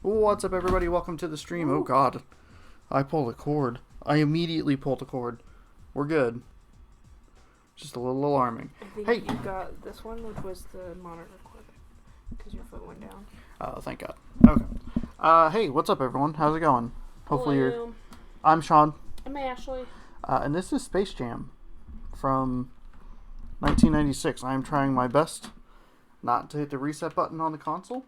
What's up, everybody? Welcome to the stream. Oh god, I pulled a cord. I immediately pulled a cord. We're good. Just a little alarming. I think you got this one, which was the monitor cord, because your foot went down. Oh, thank god. Okay. Hey, what's up, everyone? How's it going? Hopefully Hello. you're... I'm Sean. I'm Ashley. And this is Space Jam from 1996. I am trying my best not to hit the reset button on the console.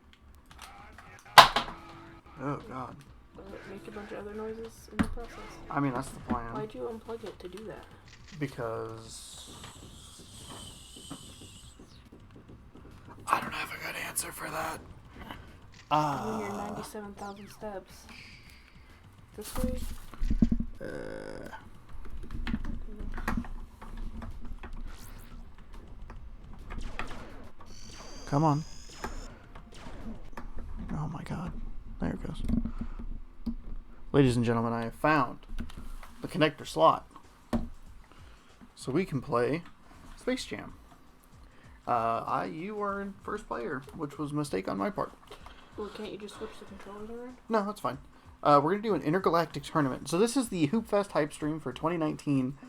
Oh god. Make a bunch of other noises in the process. I mean, that's the plan. Why'd you unplug it to do that? Because I don't have a good answer for that. When you're 97,000 steps. This way? Come on. Oh my god. There it goes. Ladies and gentlemen, I have found the connector slot. So we can play Space Jam. You were in first player, which was a mistake on my part. Well, can't you just switch the controllers around? No, that's fine. We're going to do an intergalactic tournament. So this is the Hoopfest hype stream for 2019.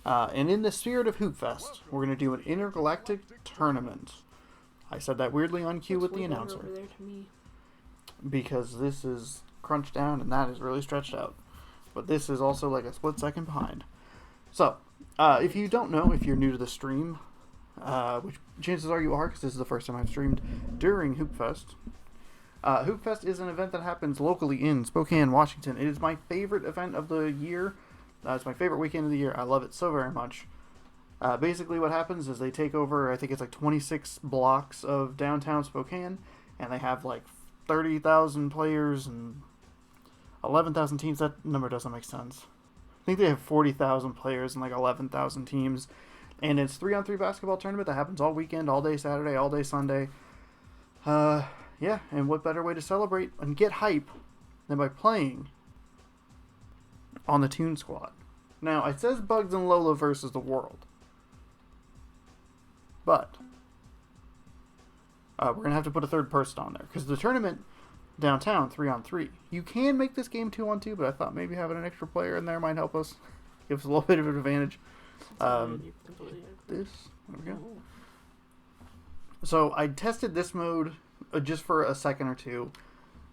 And in the spirit of Hoopfest, we're going to do an intergalactic tournament. I said that weirdly on cue with the announcer. Over there to me. Because this is crunched down and that is really stretched out. But this is also like a split second behind. So, if you don't know, if you're new to the stream, which chances are you are, because this is the first time I've streamed during Hoopfest. Hoopfest is an event that happens locally in Spokane, Washington. It is my favorite event of the year. It's my favorite weekend of the year. I love it so very much. Basically what happens is they take over, I think it's like 26 blocks of downtown Spokane, and they have like 30,000 players and 11,000 teams. That number doesn't make sense. I think they have 40,000 players and like 11,000 teams. And it's 3-on-3 basketball tournament that happens all weekend, all day Saturday, all day Sunday. Yeah, and what better way to celebrate and get hype than by playing on the TuneSquad. Now, it says Bugs and Lola versus the world. But we're going to have to put a third person on there. Because the tournament downtown, 3-on-3. You can make this game 2-on-2, but I thought maybe having an extra player in there might help us. Give us a little bit of an advantage. There we go. So I tested this mode just for a second or two.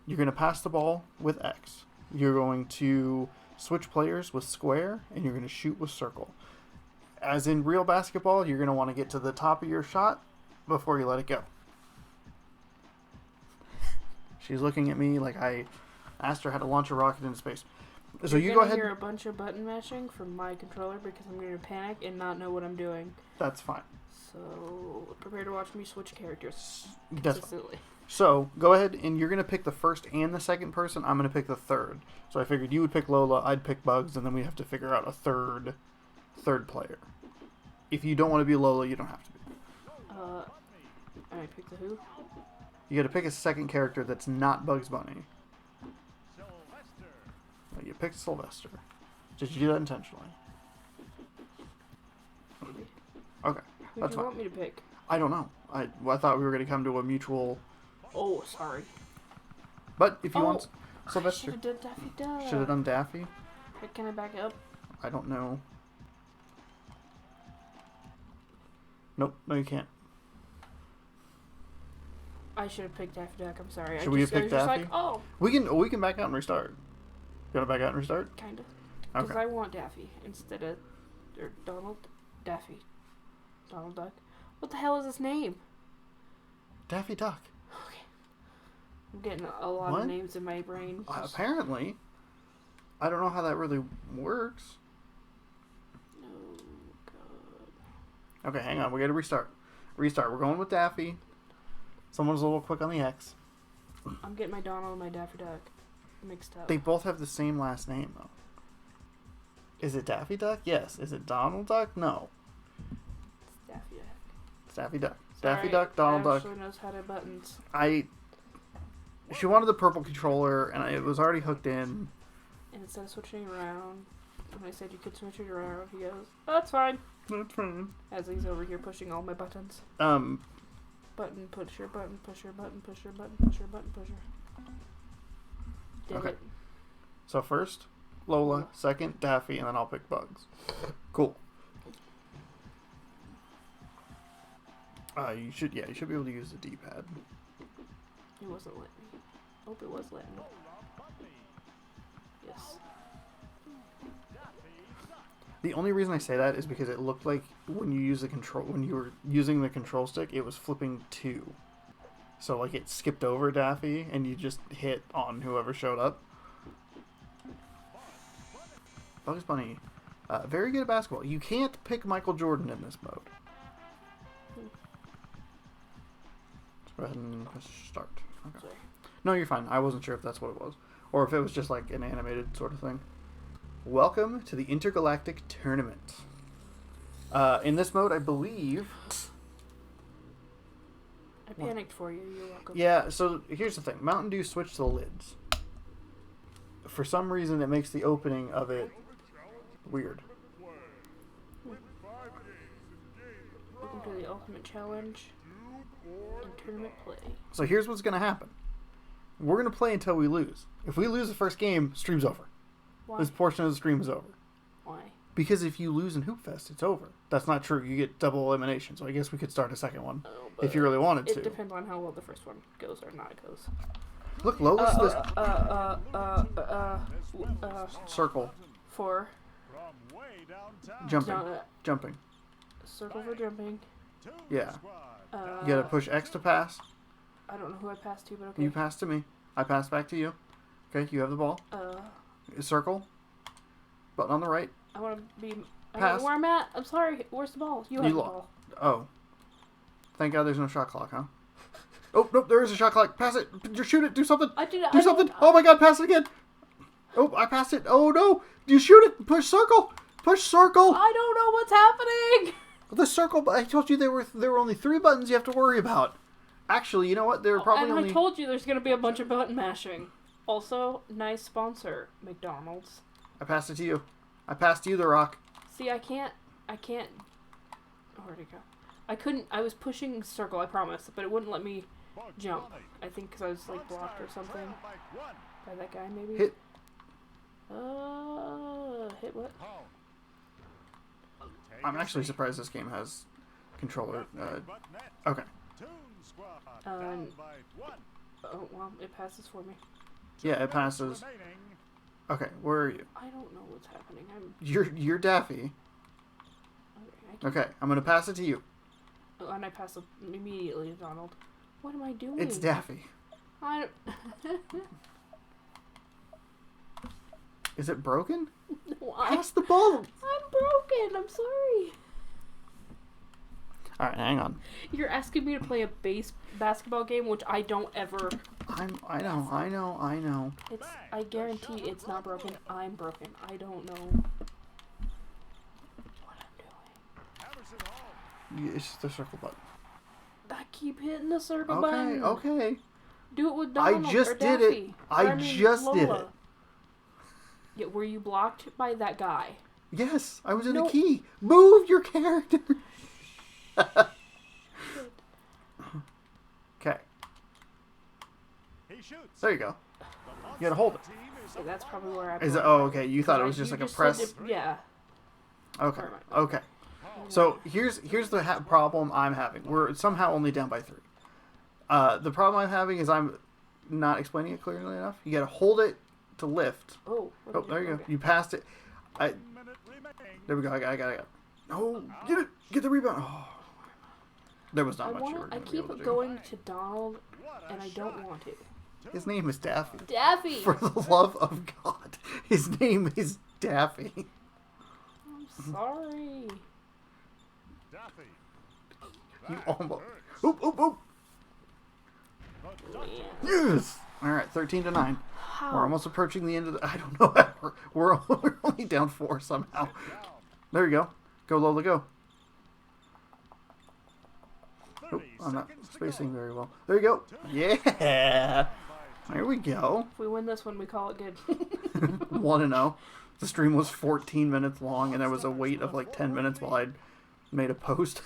You're going to pass the ball with X. You're going to switch players with square, and you're going to shoot with circle. As in real basketball, you're going to want to get to the top of your shot before you let it go. She's looking at me like I asked her how to launch a rocket into space. So you go ahead. You're hear a bunch of button mashing from my controller because I'm going to panic and not know what I'm doing. That's fine. So prepare to watch me switch characters. That's fine. So go ahead and you're going to pick the first and the second person. I'm going to pick the third. So I figured you would pick Lola, I'd pick Bugs, and then we have to figure out a third player. If you don't want to be Lola, you don't have to be. I pick the who? You got to pick a second character that's not Bugs Bunny. You picked Sylvester. Did you do that intentionally? Maybe. Okay, Who that's do you fine. want me to pick? I don't know. I thought we were going to come to a mutual... Oh, sorry. But if you want Sylvester... Should have done Daffy Duck. Should have done Daffy? Can I back up? I don't know. Nope, no you can't. I should have picked Daffy Duck. I'm sorry. Should we have picked Daffy? Like, oh. We can back out and restart. You want to back out and restart? Kind of. Because Okay. I want Daffy instead of... Or Donald? Daffy. Donald Duck. What the hell is his name? Daffy Duck. Okay. I'm getting a lot What? of names in my brain. Apparently. I don't know how that really works. Oh, God. Okay, hang on. We got to restart. Restart. We're going with Daffy. Someone's a little quick on the X. I'm getting my Donald and my Daffy Duck mixed up. They both have the same last name, though. Is it Daffy Duck? Yes. Is it Donald Duck? No. It's Daffy Duck. It's Daffy Duck. Sorry, Daffy Duck, Donald Duck. Ashley knows how to buttons. She wanted the purple controller, and it was already hooked in. And instead of switching around, when I said you could switch it around, he goes, oh, that's fine. That's fine. As he's over here pushing all my buttons. Button pusher, button pusher, button pusher, button pusher, button pusher. Did Okay. it. So first, Lola. Second, Daffy, and then I'll pick Bugs. Cool. You should be able to use the D-pad. It wasn't letting me. Hope it was letting me. Yes. The only reason I say that is because it looked like when you were using the control stick, it was flipping 2. So like it skipped over Daffy, and you just hit on whoever showed up. Bugs Bunny, very good at basketball. You can't pick Michael Jordan in this mode. Let's go ahead and press start. Okay. Sorry. No, you're fine. I wasn't sure if that's what it was, or if it was just like an animated sort of thing. Welcome to the Intergalactic Tournament. In this mode, I believe... I panicked for you. You're welcome. Yeah, so here's the thing. Mountain Dew switched the lids. For some reason, it makes the opening of it weird. Welcome to the Ultimate Challenge and Tournament Play. So here's what's going to happen. We're going to play until we lose. If we lose the first game, stream's over. Why? This portion of the stream is over. Why? Because if you lose in Hoopfest, it's over. That's not true. You get double elimination. So I guess we could start a second one if you really wanted to. It depends on how well the first one goes or not goes. Look, Lola's this circle. For Jumping. circle for jumping. Yeah. You gotta push X to pass. I don't know who I passed to, but okay. You pass to me. I pass back to you. Okay, you have the ball. Circle. Button on the right. I want to be. I Pass. don't know where I'm at. I'm sorry. Where's the ball? You have the ball. Oh. Thank God there's no shot clock, huh? Oh, nope, there is a shot clock. Pass it. Just shoot it. Do something. Do something. Oh my God, pass it again. Oh, I passed it. Oh no. You shoot it. Push circle. Push circle. I don't know what's happening. The circle. I told you there were only 3 buttons you have to worry about. Actually, you know what? There were probably only... I told you there's going to be a bunch of button mashing. Also, nice sponsor, McDonald's. I passed it to you. I passed you the rock. See, I can't... Oh, where'd it go? I couldn't... I was pushing circle, I promise, but it wouldn't let me jump. I think because I was, like, blocked or something. By that guy, maybe? Hit. Hit what? I'm actually surprised this game has controller. Okay. Oh, well, it passes for me. Yeah, it passes. Okay, where are you? I don't know what's happening. You're Daffy. Okay, I'm gonna pass it to you. Oh, and I pass it immediately to Donald. What am I doing? It's Daffy. I don't... Is it broken? No, Pass the ball. I'm broken. I'm sorry. All right, hang on. You're asking me to play a basketball game, which I don't ever. I know. It's. I guarantee it's not broken. I'm broken. I don't know what I'm doing. It's the circle button. I keep hitting the circle button. Okay. Do it with Donald. I just or did Daffy. it. I just Lola. did it. Yeah, were you blocked by that guy? Yes, I was in the key. Move your character. Okay. There you go. You gotta hold it. So that's probably where I. Is it? Oh, okay. You thought it was just like a press. Yeah. Okay. Okay. So here's the problem I'm having. We're somehow only down by 3. The problem I'm having is I'm not explaining it clearly enough. You gotta hold it to lift. Oh. There you go. You passed it. There we go. I got it. No, get it. Get the rebound. Oh. There was not much you were going to be able to do. I keep going to Donald, and I don't want to. His name is Daffy. Daffy! For the love of God. His name is Daffy. I'm sorry. You almost... Oop, oop, oop. Yes! Alright, 13-9. How? We're almost approaching the end of the... I don't know. We're only down 4 somehow. There you go. Go, Lola, go. Oh, I'm not spacing very well. There you go. Yeah. There we go. If we win this one, we call it good. 1-0. The stream was 14 minutes long, and there was a wait of like 10 minutes while I made a post.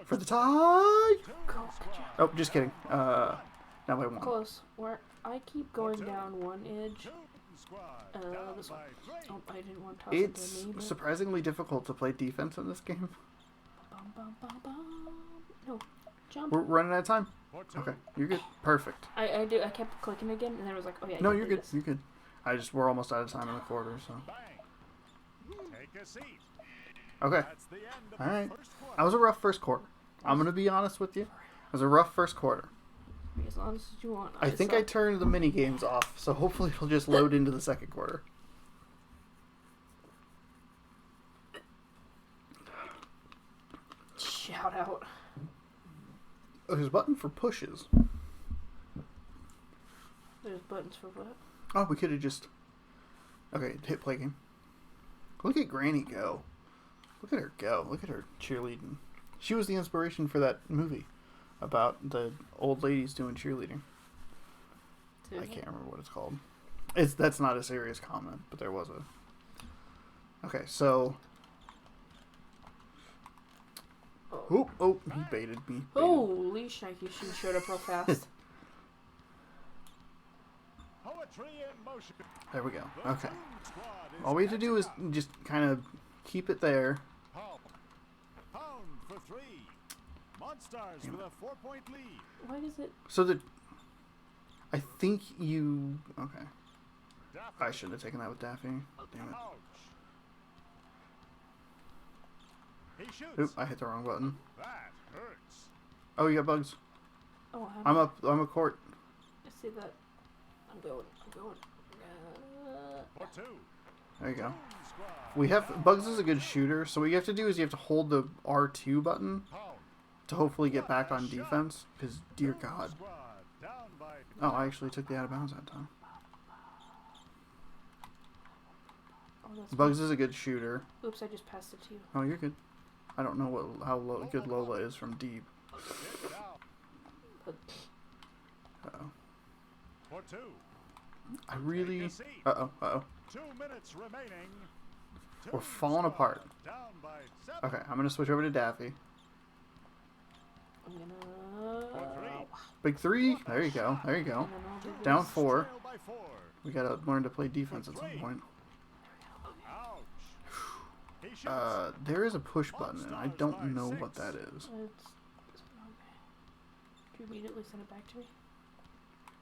For the tie! Oh, just kidding. Now by 1. Close. Where? I keep going down one edge. This one. Oh, I didn't want to toss it to It's me. But... surprisingly difficult to play defense in this game. Bum, bum, bum, bum. No, jump. We're running out of time. Okay, you're good. Perfect. I kept clicking again, and then I was like, oh yeah. No, you're good. You're good. We're almost out of time in the quarter, so. Take a seat. Okay. All right. That was a rough first quarter. I'm gonna be honest with you. It was a rough first quarter. Be as honest as you want. I think I turned the mini games off, so hopefully it'll just load into the second quarter. Shout out. Oh, there's a button for pushes. There's buttons for what? Oh, we could have just... Okay, hit play game. Look at Granny go. Look at her go. Look at her cheerleading. She was the inspiration for that movie about the old ladies doing cheerleading. I can't remember what it's called. That's not a serious comment, but there was a... Okay, so... Oh, he baited me. Holy shnikey, she showed up real fast. There we go. Okay. All we have to do is just kind of keep it there. Pound for 3. Monstars with a 4-point lead. Why does it... So the... I think you... Okay. I shouldn't have taken that with Daffy. Damn it. Oop, I hit the wrong button. That hurts. Oh, you got bugs. Oh, I'm a court. I see that. I'm going. For 2. There you go. We have... Bugs is a good shooter, so what you have to do is you have to hold the R2 button to hopefully get back on defense, because, dear God. Oh, I actually took the out of bounds that time. Bugs is a good shooter. Oops, I just passed it to you. Oh, you're good. I don't know how good Lola is from deep. Uh-oh. For 2. I really... 2 minutes remaining. We're falling apart. Down by 7. Okay, I'm going to switch over to Daffy. I'm gonna... Big 3. There you go. There you go. Down 4. We got to learn to play defense at some point. There is a push button, and I don't know what that is. Do you immediately send it back to me?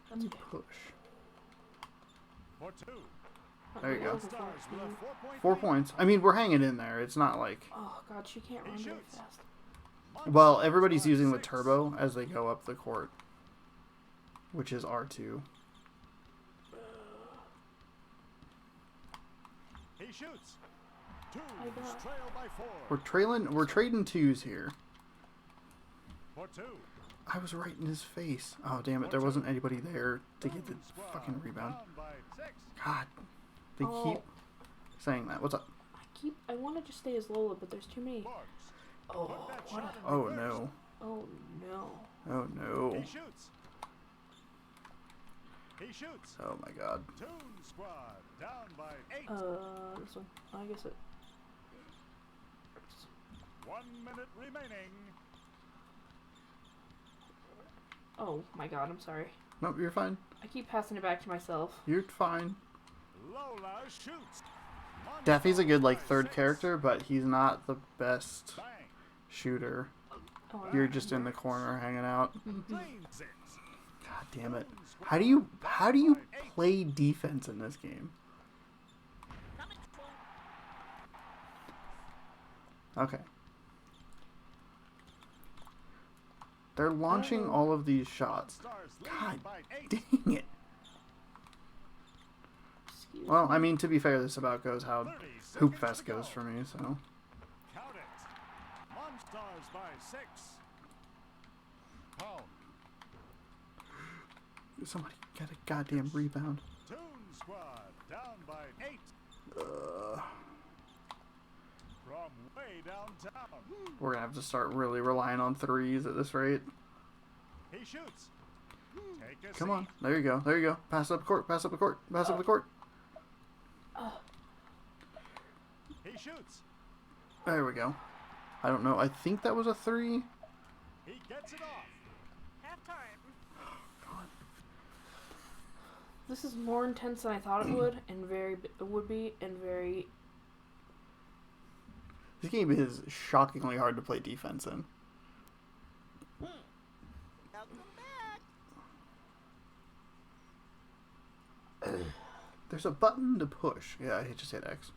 That's okay. Push. For 2. There you go. 4 points. I mean, we're hanging in there. It's not like... Oh, God, she can't run very fast. Well, everybody's using the turbo as they go up the court, which is R2. He shoots. 2 trail by 4. We're trading 2s here. For 2. I was right in his face. Oh, damn it. There wasn't anybody there to get the fucking rebound. God. They keep saying that. What's up? I want to just stay as Lola, but there's too many. Oh, what a... Oh, no. Oh, no. Oh, no. He shoots. He shoots. Oh, my God. TuneSquad down by 8. This one. I guess it... 1 minute remaining. Oh, my God, I'm sorry. No, you're fine. I keep passing it back to myself. You're fine. Lola shoots. Daffy's a good, like, third character, but he's not the best shooter. Oh, You're just in the corner hanging out. God God damn it. How do you play defense in this game? Okay. They're launching all of these shots. God dang it. Well, I mean, to be fair, this about goes how Hoopfest goes for me, so. Count it. Monstars by 6. Pound. Somebody get a goddamn rebound. TuneSquad down by 8. From way downtown. We're gonna have to start really relying on 3s at this rate. He shoots. Take a Come on. seat. There you go. There you go. Pass up the court. Pass up the court. Pass up the court. He shoots. There we go. I don't know. I think that was a 3. He gets it off. Halftime. This is more intense than I thought it would, and very. This game is shockingly hard to play defense in. There's a button to push. Yeah, I just hit X.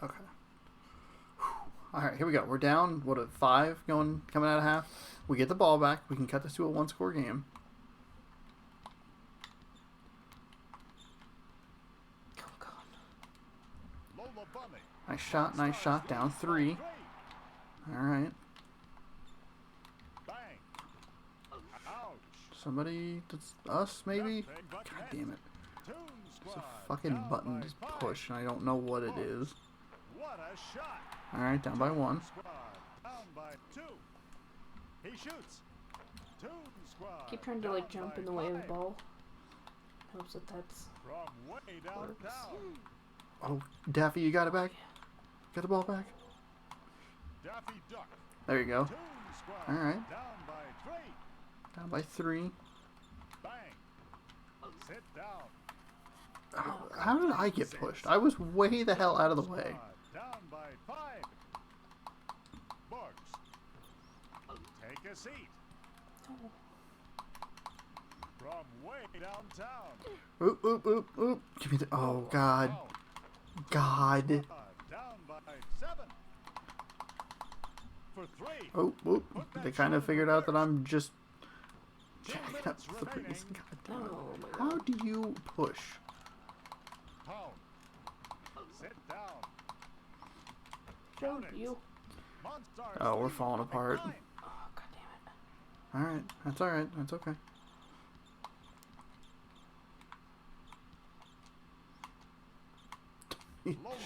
Okay. All right, here we go. We're down. What, a 5 coming out of half? We get the ball back. We can cut this to a 1-score game. Nice shot. Down 3. All right. Somebody, that's us maybe? God damn it. There's a fucking button to push, and I don't know what it is. All right, down by 1. He shoots. Keep trying to like jump in the way of the ball. Hopes that's From way downtown. Oh, Daffy, you got it back? Got the ball back? Daffy Duck. There you go. TuneSquad. All right. Down by 3. Down by 3. Bang. Sit down. How did I get pushed? I was way the hell out of the way. Down by 5. Bugs. Take a seat. Oh. From way downtown. Oop, oop, oop, oop. Give me the... Oh, God. God. Down by 7. For 3. Oh, oop. They kind of figured out that I'm just jacking up threes. God damn it. Oh my How god. do you push? Pound. Sit down. Jump, you. Monstars Oh, we're lead falling by apart. 9. Oh, god damn it. Alright. That's alright. That's okay.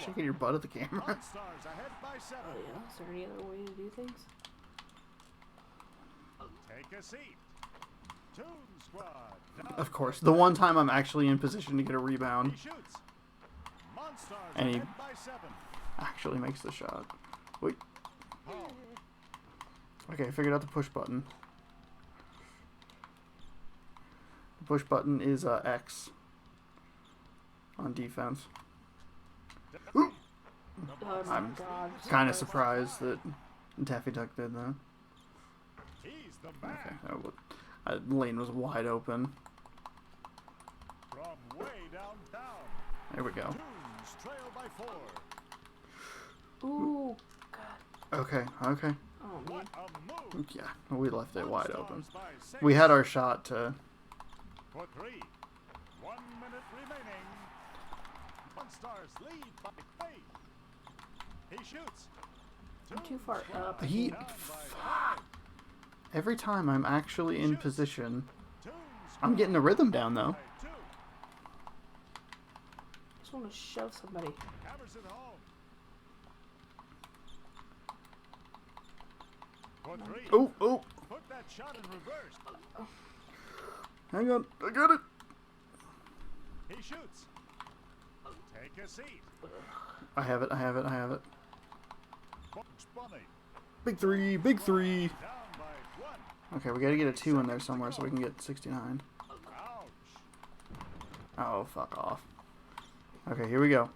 Shaking your butt at the camera. Monstars ahead by 7. Oh yeah, is there any other way to do things? Take a seat. TuneSquad. Down Of course. The one time I'm actually in position to get a rebound. He shoots. Monstars And he- ahead by 7. Actually makes the shot. Wait. Pound. Okay, I figured out the push button. The push button is X on defense. Oh my I'm god. Kind of surprised that Daffy Duck did that. He's the Okay, man. lane was wide open. From way downtown. There we go. Tunes trail by 4. Ooh, god. Okay, okay. Oh man. What a move. Yeah, we left it wide open. Monstars by 6. We had our shot to... For 3. 1 minute remaining. Monstars lead by 3. He shoots. I'm too far up. He... Down by 5. Every time I'm actually in position... Tunes I'm getting the rhythm down, though. by 2. Just want to shove somebody. Hammers it home. For 3. Oh, oh! Put that shot in reverse. Hang on, I got it! He shoots. Take a seat. I have it, I have it, I have it. Bugs Bunny. Big 3, big 3! Down by 1. Okay, we gotta get a 2 in there somewhere so we can get 69. Ouch. Oh, fuck off. Okay, here we go.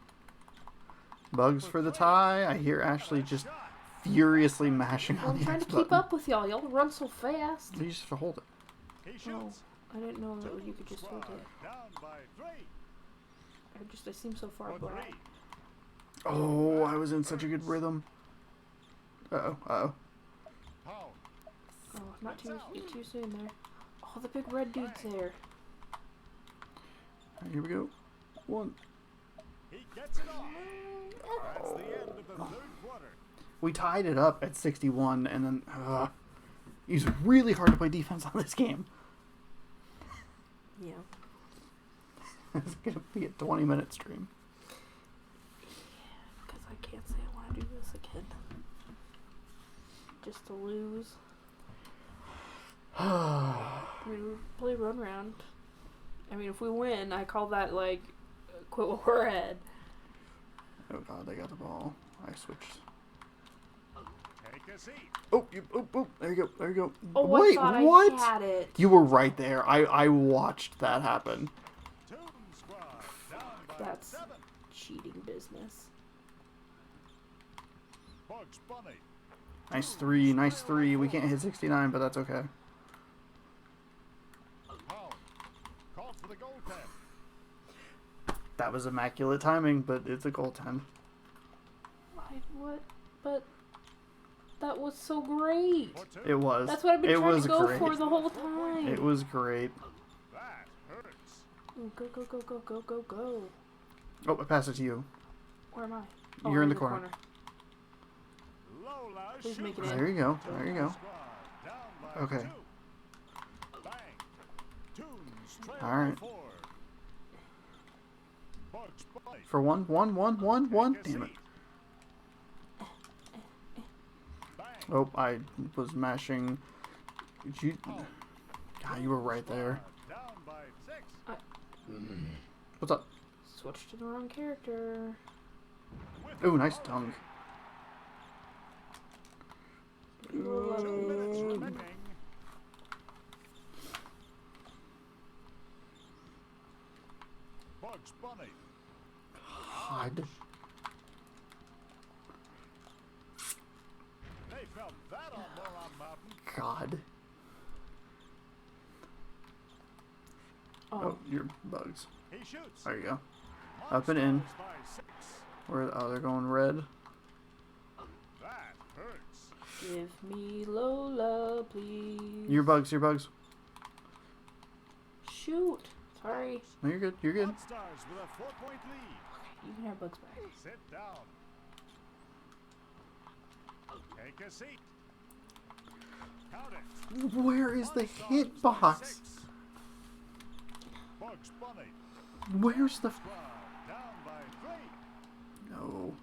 Bugs for the tie. I hear Ashley just furiously mashing Well, on I'm the trying X to keep button. up with y'all. Y'all run so fast. You just have to hold it. He Oh, shoots. I didn't know that you could just hold Squad it. down by 3. I seem so far For back. 3. Oh, I was in such a good rhythm. Uh-oh, uh-oh. Pound. Oh, not too soon there. Oh, the big red dude's there. Alright, here we go. 1. He gets it off. That's the end of the 3rd quarter. We tied it up at 61, and then... it's really hard to play defense on this game. Yeah. It's gonna be a 20-minute stream. Because I can't say I want to do this again. Just to lose. I mean, we play run round. I mean, if we win, I call that, like, quit while we're ahead. Oh god, they got the ball. I switched Oh, there you go. There you go. Oh, Wait, I thought what? I had it. You were right there. I watched that happen. TuneSquad down by That's 7. cheating business. Bugs Bunny. Nice three. Nice three. We can't hit 69, but that's okay. Pound. Called for the goaltend. That was immaculate timing, but it's a goaltend. What? But that was so great. For 2. It was. That's what I've been It trying was to go great. for the whole time. It was great. That hurts. Ooh, go, go, go, go, go, go, go. Oh, I passed it to you. Where am I? You're I'm in the corner. Lola Please shoots. make it in. There you go. There you go. Squad down by Okay. 2. Bang. Tunes trail All right. by 4. Bugs Bunny. For one. Damn it. Bang. Oh, I was mashing. You, God, you were right there. Down by 6. What's up? Switched to the wrong character. Oh, nice dunk. 2 minutes remaining. Bugs Bunny. God. They felt that on Moron Mountain. God. Oh, Oh, you're bugs. He shoots. There you go. Up and in. Monsters by 6. Where? Oh, they're going red. That hurts. give me Lola, please. Your bugs. Your bugs. Shoot. Sorry. No, you're good. You're good. Monsters with a 4-point lead. You can have bugs back. Sit down. Take a seat. Count it. Where is the Monsters by hitbox? 6. Bugs Bunny. Where's the? Squad down by 3. No.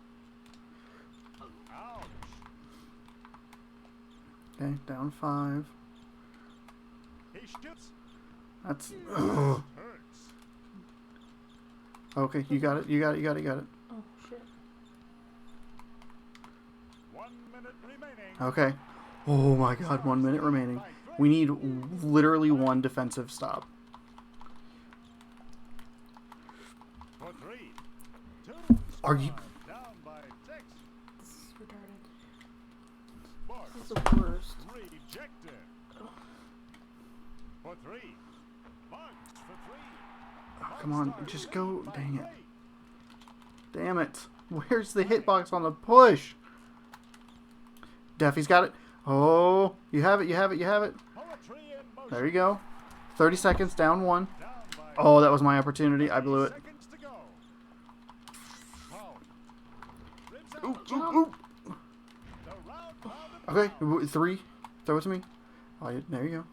Ouch. Okay, down 5. He shoots. That's. Ugh. Hurts. Okay, you got it. You got it. You got it. You got it. Oh, shit. 1 minute remaining. Okay. Oh my God! 1 minute remaining. We need literally one defensive stop. For 3. Are you? Down by 6. This is retarded. Bugs This is the worst. rejected. For 3. Bugs for 3. Oh, come on, just go. Dang it. Damn it. Where's the hitbox on the push? Daffy's got it. Oh, you have it. You have it. You have it. Poetry in motion. There you go. 30 seconds, down 1. Down by Oh, that was my opportunity. I blew it. seconds to go. Pound. Rims out Ooh, the ooh, ooh. round pound Okay, 3. Throw it to me. Oh, there you go.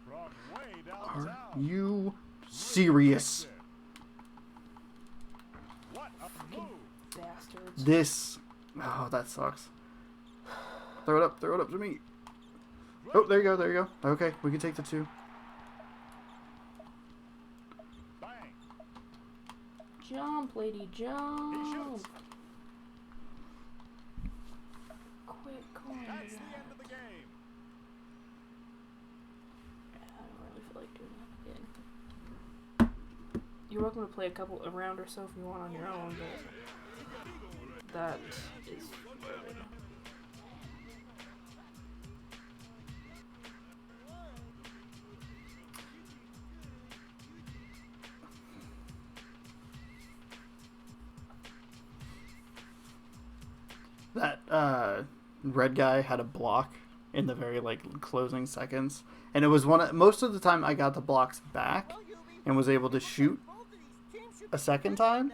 from way Are downtown. you serious? What a move. Bastards. This. Oh, that sucks. Throw it up. Throw it up to me. Oh, there you go. There you go. Okay, we can take the 2. Bang. Jump, lady, He jump. shoots. Quick, come on. That's the yeah. end of the game. I don't really feel like doing that again. You're welcome to play a round or so if you want on your own, but that is retarded. That red guy had a block in the very closing seconds, and it was most of the time I got the blocks back and was able to shoot a second time.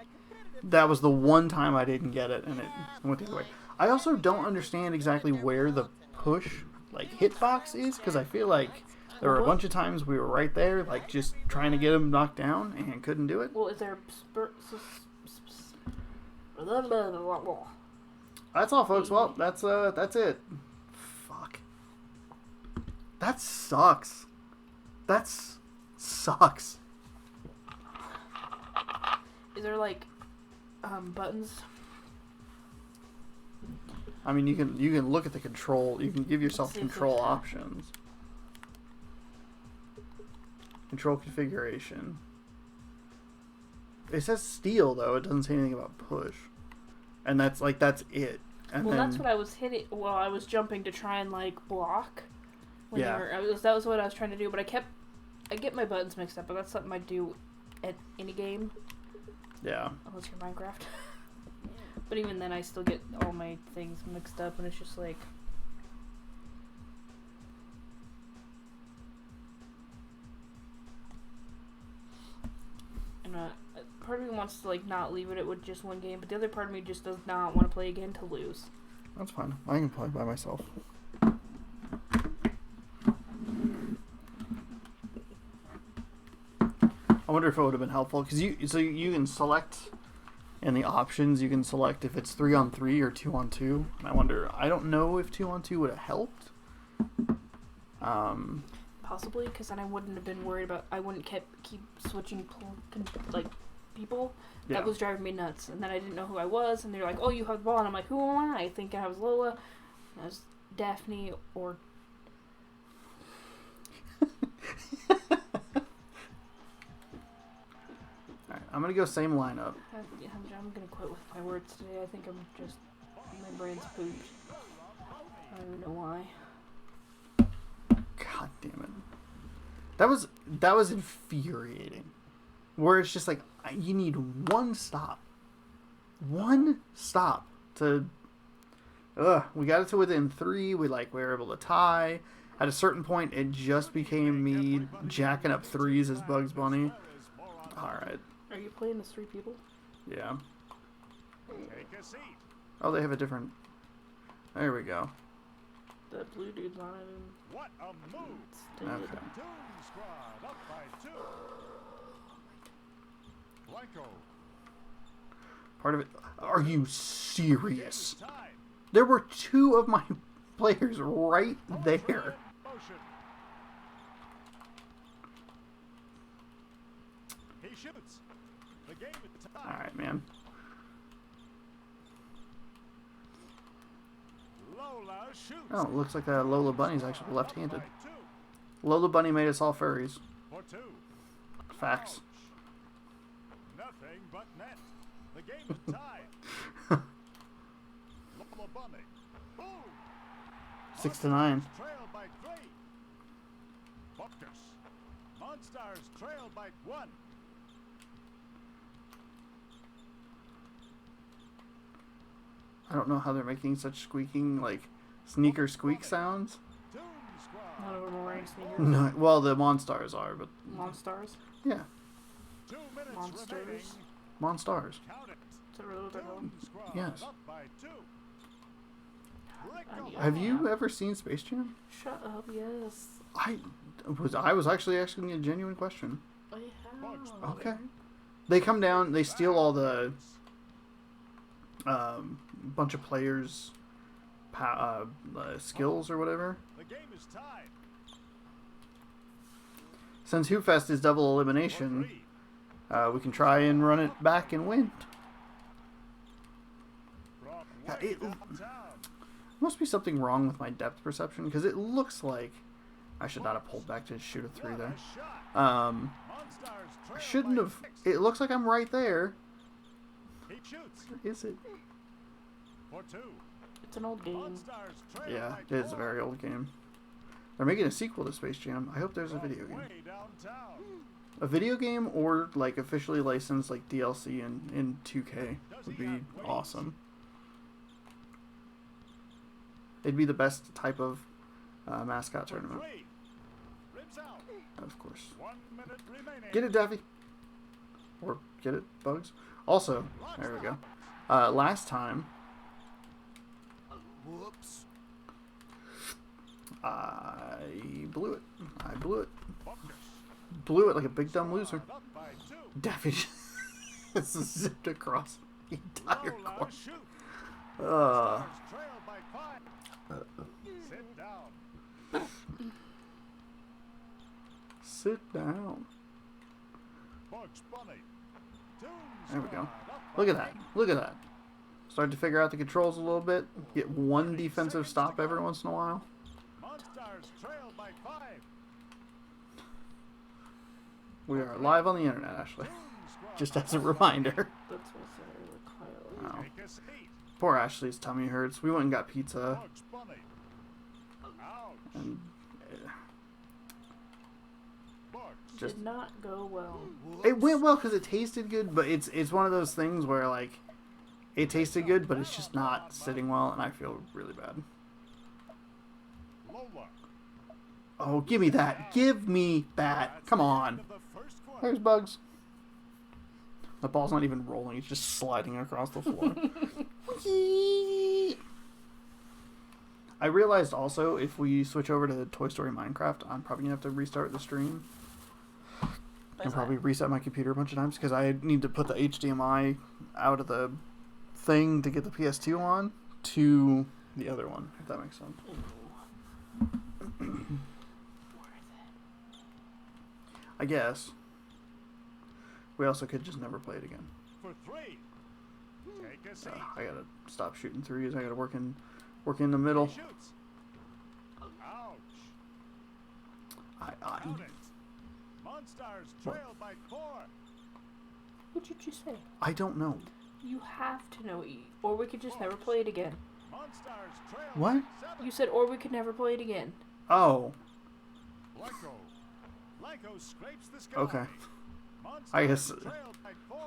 That was the one time I didn't get it, and it went the other way. I also don't understand exactly where the push hitbox is, because I feel like there were a bunch of times we were right there, just trying to get him knocked down and couldn't do it. Well, is there That's all, folks. Well, that's it. Fuck. That sucks. That sucks. Is there buttons? I mean, you can look at the control. You can give yourself Let's see if control it's- options. Control configuration. It says steal though. It doesn't say anything about push, and that's it. And Well, then, that's what I was hitting. Well, I was jumping to try and like block. When Yeah. that was what I was trying to do, but I get my buttons mixed up, but that's something I do at any game, yeah. unless you're Minecraft. But even then, I still get all my things mixed up, and it's just like. And part of me wants to like not leave it with just one game, but the other part of me just does not want to play again to lose. That's fine. I can play by myself. I wonder if it would have been helpful because you can select in the options. You can select if it's 3-on-3 or 2-on-2. And I wonder. I don't know if 2-on-2 would have helped. Possibly, because then I wouldn't have been worried about. I wouldn't keep switching people. Yeah. That was driving me nuts. And then I didn't know who I was, and they're like, "Oh, you have the ball," and I'm like, "Who am I?" Thinking I was Lola, I was Daphne, or. Alright, I'm gonna go same lineup. I'm gonna quit with my words today. I think I'm just. My brain's pooped. I don't even know why. God damn it. That was infuriating. Where it's just like you need one stop. One stop to we got it to within 3. We were able to tie. At a certain point it just became me jacking up threes as Bugs Bunny. Alright. Are you playing as 3 people? Yeah. Take a seat. Oh, they have a different. There we go. The blue dude's on it. What a move. And Okay. TuneSquad up by 2. Blanco. Part of it. Are you serious? Tied. There were 2 of my players right there. Motion. He shoots. The game is tied. Alright, man. Lola shoots. Oh, it looks like Lola Bunny's actually left-handed. Up by 2. Lola Bunny made us all furries. For 2. Facts. Nothing but net. The game is tied. Lola Bunny. Boom. 6-9. Trail by 3. Buckers. Monstars trail by 1. I don't know how they're making such squeaking, sneaker squeak sounds. TuneSquad. none of them are wearing sneakers. No, well, the Monstars are, but Monstars? yeah, 2 minutes Monsters? remaining. Monstars. Count it. Is that really what they're called? TuneSquad Yes. up by 2. Break I need- the Have you line. ever seen Space Jam? Shut up, yes. I was actually asking a genuine question. I Bugs have. Bunny. Okay. They come down, they steal all the bunch of players' skills or whatever. The game is tied. Since Hoopfest is double For elimination, 3. we can try and run it back and win. From Yeah, way it- downtown. Must be something wrong with my depth perception because it looks like I should not have pulled back to shoot a 3 What there. a shot. Um, Monstars trail I shouldn't by have. 6. It looks like I'm right there. He shoots. Is it? For 2. It's an old game. Monstars trail Yeah, by it is a 4. very old game. They're making a sequel to Space Jam. I hope there's a From video game. way downtown. A video game or officially licensed DLC in 2K would be awesome. It'd be the best type of mascot For tournament, 3. Rims out. of course. 1 minute remaining. Get it, Daffy. Or get it, Bugs. Also, there we go. Last time, Whoops. I blew it. I blew it. Buckers. Blew it like a big dumb loser. Up by 2. Daffy just zipped across the entire Lola court. shoot. Uh, Monstars trail by 5. Sit down. sit down. Bugs Bunny. There we go. TuneSquad up Look by at that. Look at that. Start to figure out the controls a little bit. Get one defensive stop every once in a while. Monstars trail by 5. We are live on the internet, Ashley. Just as a reminder. That's what's there. Oh. Take a seat. Poor Ashley's tummy hurts. We went and got pizza. Bugs Bunny. Ouch. And Bugs. just Did not go well. it went well because it tasted good, but it's one of those things where like it tasted good, but it's just not sitting well, and I feel really bad. Lola. Oh, give me that! Give me that! Come on! Of the first quarter. There's Bugs. The ball's not even rolling; it's just sliding across the floor. Whee! I realized also if we switch over to Toy Story Minecraft, I'm probably gonna have to restart the stream. And probably reset my computer a bunch of times because I need to put the HDMI out of the thing to get the PS2 on to the other one, if that makes sense. I guess. We also could just never play it again. For 3. Take a seat. I gotta stop shooting threes. I gotta work in the middle. He shoots. Ouch. Count it. Monstars trail by 4. What did you say? I don't know. You have to know E, or we could just never play it again. Monstars trail What? by 7. You said, or we could never play it again. Oh, Lyco scrapes the sky. okay. Monsters I guess. trail by 4.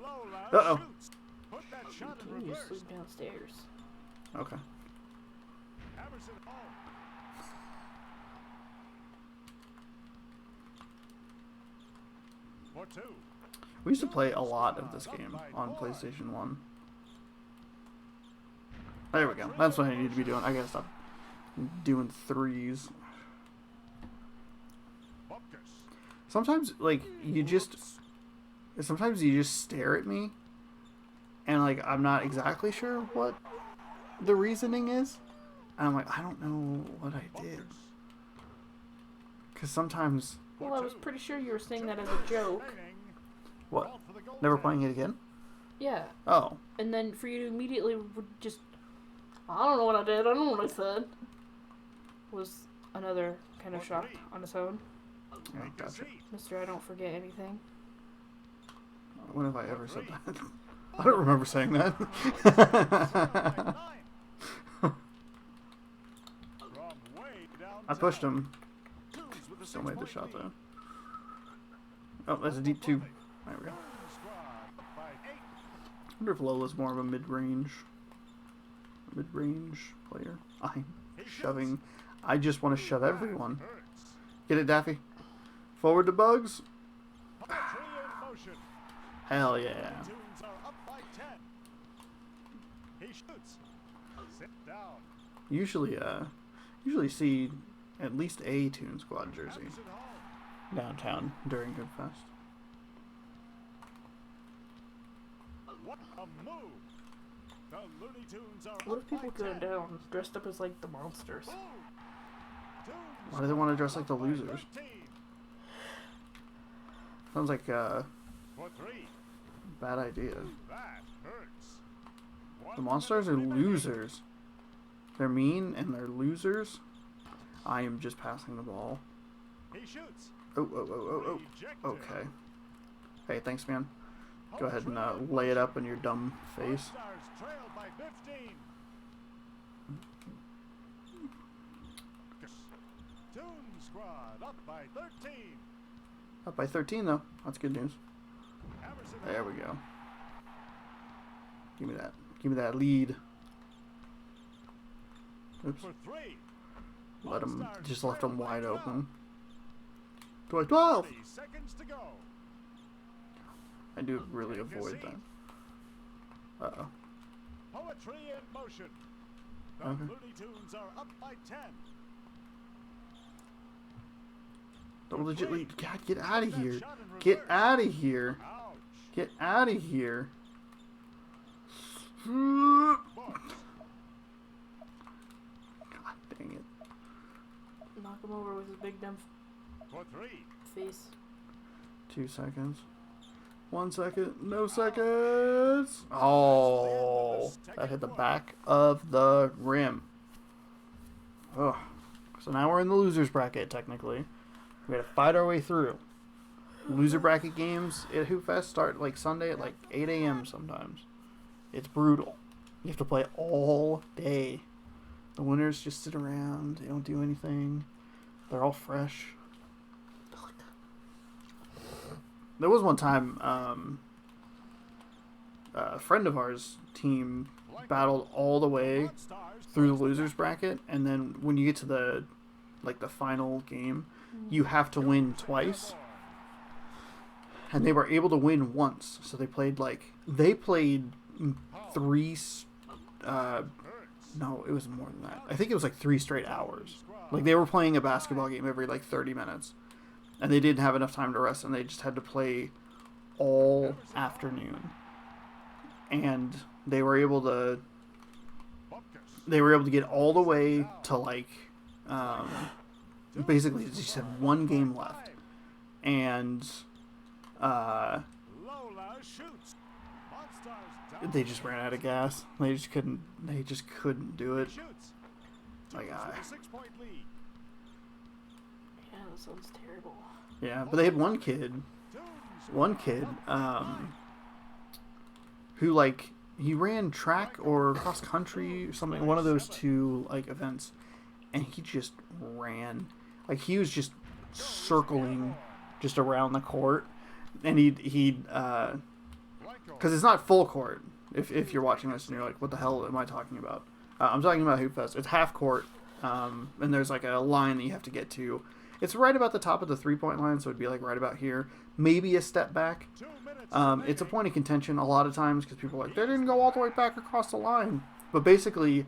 Lola Uh-oh. shoots. Put that shot in Continue to reverse. sleep downstairs. Okay. Hammers it home. For 2. We used to play a lot of this game on PlayStation 1. There we go. That's what I need to be doing. I gotta stop doing threes. Bupkis. Sometimes, like, sometimes you just stare at me, and, like, I'm not exactly sure what the reasoning is. And I'm like, I don't know what I did. Because sometimes... Well, I was pretty sure you were saying that as a joke. What? Never playing it again? Yeah. Oh. And then for you to immediately would just, I don't know what I did, I don't know what I said, was another kind of shock on its own. Yeah, gotcha. Mr. I don't forget anything. When have I ever said that? I don't remember saying that. I pushed him. Still made the shot though. Oh, that's a deep 2. There we go. I wonder if Lola's more of a mid-range player. I'm shoving. I just want to shove everyone. Get it, Daffy? Forward to Bugs. Hell yeah. Usually see at least a TuneSquad jersey downtown during Hoopfest. What a move! The Looney Tunes are What up if people by go 10. down dressed up as like the monsters? Boom. Why do they want to dress like the losers? 13. Sounds like a For 3. bad idea. That hurts. The Monstars are losers. They're mean and they're losers. I am just passing the ball. He shoots. Oh. Rejected. Okay. Hey, thanks, man. Go ahead and lay it up in your dumb face. Monstars trail by 15. TuneSquad up by 13. Up by 13, though. That's good news. Hammers it There home. we go. Give me that. Give me that lead. Oops. For 3. Let him. Monstars Just left trail him by wide 12. open. 12. 30 seconds to go. I do really avoid that. Uh-oh. Poetry in motion. The Okay. Looney Tunes are up by 10. Double digit lead. God, get out of That here. shot in Get reverse. out of here. Ouch. Get out of here. Bugs. God dang it. Knock him over with his big dumb For 3. face. 2 seconds. 1 second. No seconds. Oh, that hit the back of the rim. Ugh. So now we're in the losers bracket, technically. We got to fight our way through. Loser bracket games at Hoopfest start like Sunday at like 8 a.m. sometimes. It's brutal. You have to play all day. The winners just sit around. They don't do anything. They're all fresh. There was one time a friend of ours team battled all the way through the losers bracket, and then when you get to the final game, you have to win twice. And they were able to win once, so they played three. No, it was more than that. I think it was like 3 straight hours. Like they were playing a basketball game every like 30 minutes, and they didn't have enough time to rest, and they just had to play all afternoon. And they were able to get all the way to like basically they just had one game left, and they just ran out of gas. They just couldn't do it. Like Yeah, that sounds terrible. yeah, but they had one kid who like he ran track or cross country or something, one of those two like events, and he just ran like he was just circling just around the court, and he'd because it's not full court. If you're watching this and you're like, what the hell am I talking about? I'm talking about Hoopfest. It's half court, and there's like a line that you have to get to. It's right about the top of the 3-point line, so it'd be like right about here, maybe a step back. It's a point of contention a lot of times because people are like, they didn't go all the way back across the line. But basically,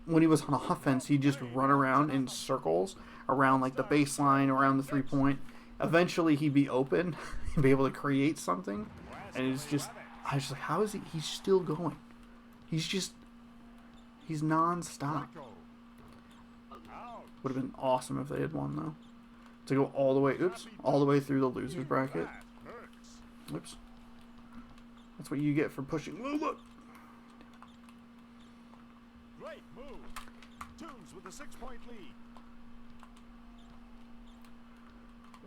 when he was on offense, he'd just run around in circles around like the baseline, around the 3-point. Eventually, he'd be open, he'd be able to create something, and I was just like, how is he? He's still going. He's non-stop. Would have been awesome if they had won, though. To go all the way through the losers bracket. Oops. That's what you get for pushing. Oh, look. Great move. Tunes with a 6-point lead.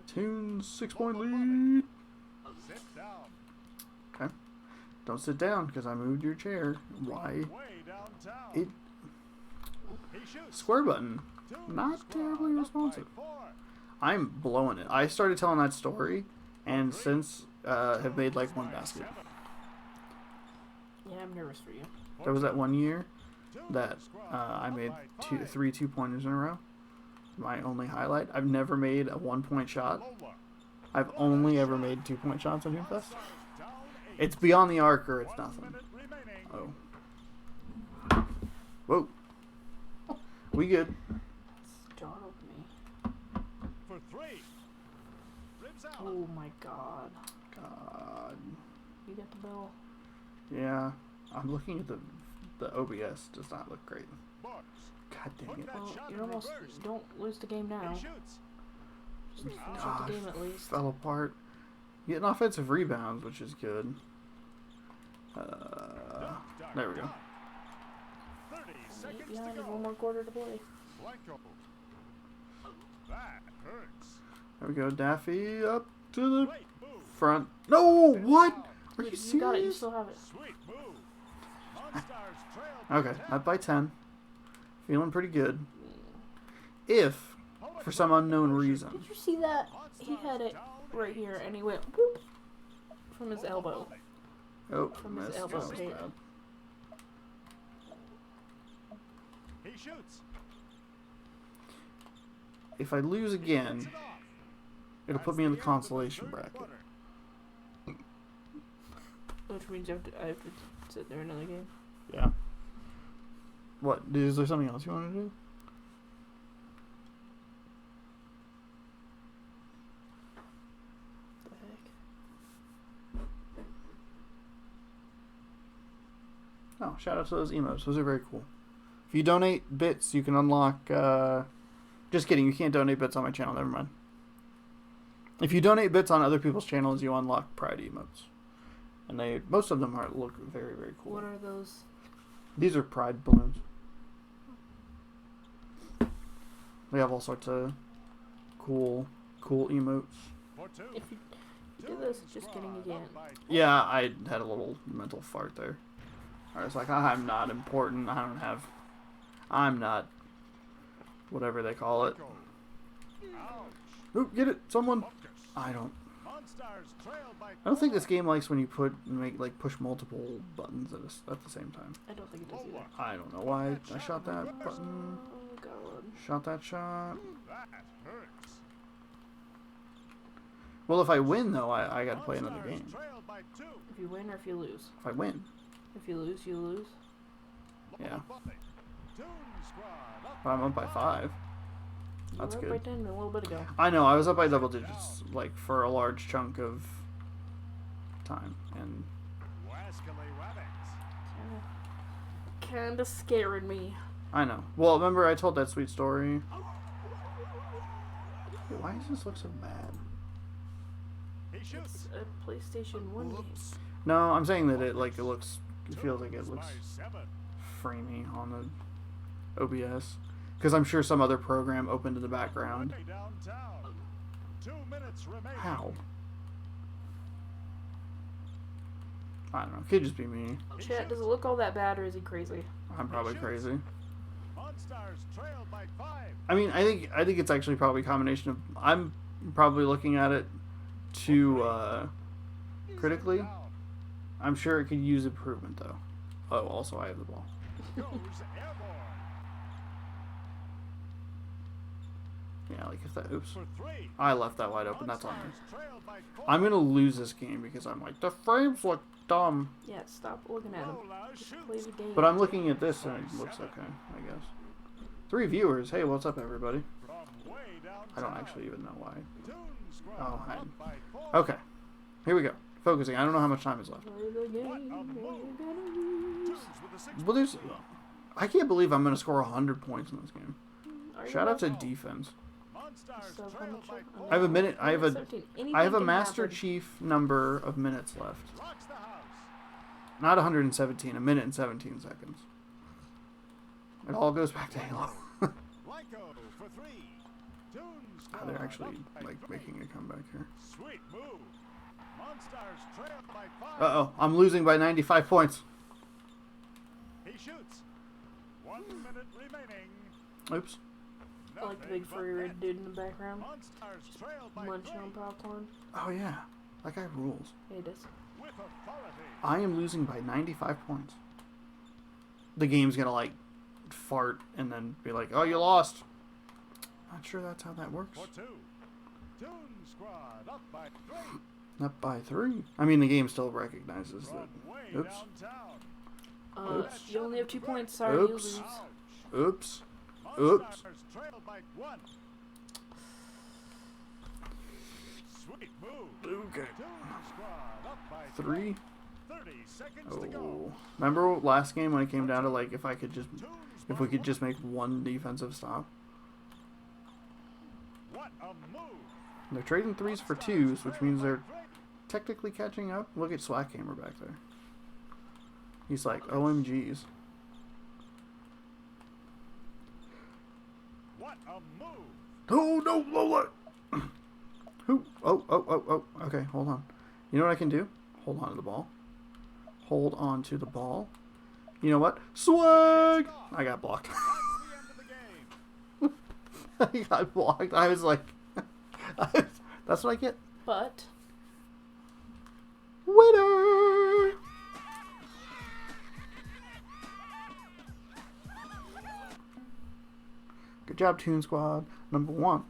Tunes 6-point lead. Sit down. Okay. Don't sit down because I moved your chair. Why? Way downtown. It He shoots. square button. Tunes Not score. terribly Up by responsive. 4. I'm blowing it. I started telling that story, and since have made like one basket. Yeah, I'm nervous for you. There was that one year that I made 3 2-pointers in a row. My only highlight. I've never made a 1-point shot. I've only ever made 2-point shots on Hoopfest. It's beyond the arc or it's nothing. Oh. Whoa. We good. Startled me. For 3. Ribs out. Oh my god. God. You got the bell. Yeah. I'm looking at the OBS. Does not look great. Bucks. God dang it. Well, you're almost. Don't lose the game now. He shoots. Just finish up God, the game at least. fell apart. Getting offensive rebounds, which is good. There we go. 30 seconds Yeah, to there's go. one more quarter to play. Blanco. That hurts. There we go. Daffy up to the Great move. front. No, what? Are you You got it. You serious? still have it. Sweet move. Monstars trail by Okay, 10. up by 10. Feeling pretty good. If, for some unknown reason, Did you see that? He had it right here, and he went whoop from his elbow. oh, From his missed. elbow That was pad. bad. He shoots. If I lose again, Puts it off. it'll put That's me in the end of consolation third bracket. quarter. Which means I have to sit there another game. Yeah. What? Is there something else you want to do? What the heck? Oh, shout out to those emotes. Those are very cool. If you donate bits, you can unlock... just kidding, you can't donate bits on my channel. Never mind. If you donate bits on other people's channels, you unlock Pride emotes. And most of them look very, very cool. What are those? These are Pride balloons. They have all sorts of cool emotes. If you do this, just kidding again. Yeah, I had a little mental fart there. I was like, I'm not important. I'm not whatever they call it. Ooh, get it, someone. I don't think this game likes when you push multiple buttons at the same time. I don't think it does either. I don't know why I shot that button. Oh god. Shot that shot. Well, if I win though, I gotta play another game. If you win or if you lose. If I win. If you lose, you lose. Yeah. But I'm up by 5. That's you were good. up by 10 a little bit ago. I know, I was up by double digits, like, for a large chunk of time, and... Kinda scaring me. I know. Well, remember I told that sweet story? Wait, why does this look so bad? It's a PlayStation 1 game. No, I'm saying that it feels like it looks framey on the OBS. Because I'm sure some other program opened in the background. How? I don't know. Could just be me. Chat, does it look all that bad or is he crazy? I'm probably crazy. I mean, I think it's actually probably a combination of... I'm probably looking at it too critically. I'm sure it could use improvement, though. Oh, also I have the ball. Yeah, like if that... Oops. I left that wide open. That's on me. I'm going to lose this game because I'm like, the frames look dumb. Yeah, stop looking at him. Just play the game. But I'm looking at this and it looks okay, I guess. 3 viewers. Hey, what's up, everybody? I don't actually even know why. Oh, hi. Okay. Here we go. Focusing. I don't know how much time is left. Play the game. Well, there's... I can't believe I'm going to score 100 points in this game. Shout out to So, defense. how much? I have a minute. I have a 17. I have a Anything can Master happen. Chief number of minutes left. Not 117. A minute and 17 seconds. It all goes back to Halo. Oh, they're actually like making a comeback here. Uh-oh, I'm losing by 95 points. He shoots. 1 minute remaining. Oops. I like the big furry red dude in the background. Munching on popcorn. Oh yeah, that guy rules. Yeah, he does. I am losing by 95 points. The game's gonna like fart and then be like, "Oh, you lost." Not sure that's how that works. TuneSquad up by 3. Up by 3. I mean, the game still recognizes that. Oops. Oops. You only have 2 points. Sorry, you Oops. lose. Oops. Oops. Trailed by 1. Sweet move. Okay. TuneSquad up by 3. 30 seconds to go. Oh. Remember last game when it came down to like if we could just make one defensive stop? What a move. They're trading 3s for 2s, which means they're technically catching up. Look at Swag Gamer back there. He's like, OMGs. What a move. Oh, no, Lola! Who? Oh. Okay, hold on. You know what I can do? Hold on to the ball. Hold on to the ball. You know what? Swag! I got blocked. I got blocked. I was like... That's what I get. But Winner! Good job, TuneSquad. Number one.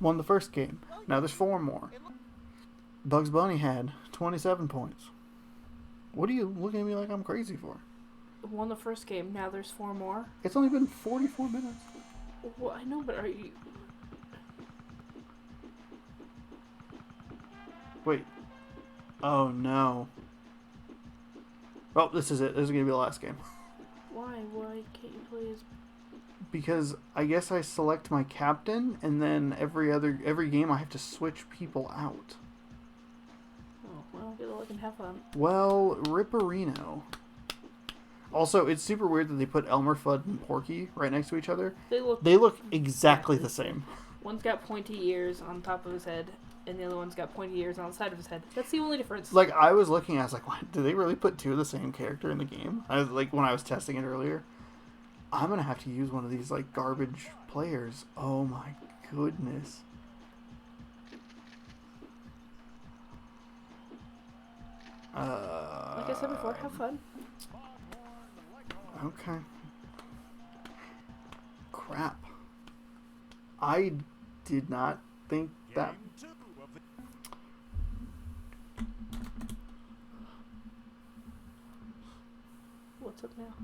Won the first game. Now there's 4 more. Bugs Bunny had 27 points. What are you looking at me like I'm crazy for? won the first game. Now there's 4 more. It's only been 44 minutes. Well, I know, but are you... Wait. Oh no. Oh, this is it. This is gonna be the last game. Why? Why can't you play as Because I guess I select my captain, and then every game I have to switch people out. Oh, well, good luck and have fun. Well, Ripperino. Also, it's super weird that they put Elmer Fudd and Porky right next to each other. They look exactly the same. One's got pointy ears on top of his head, and the other one's got pointy ears on the side of his head. That's the only difference. Like, I was looking, I was like, what? Did they really put two of the same character in the game? I was like, when I was testing it earlier. I'm gonna have to use one of these, like, garbage players. Oh my goodness. Like I said before, have fun. Okay. Crap. I did not think that... What's up now?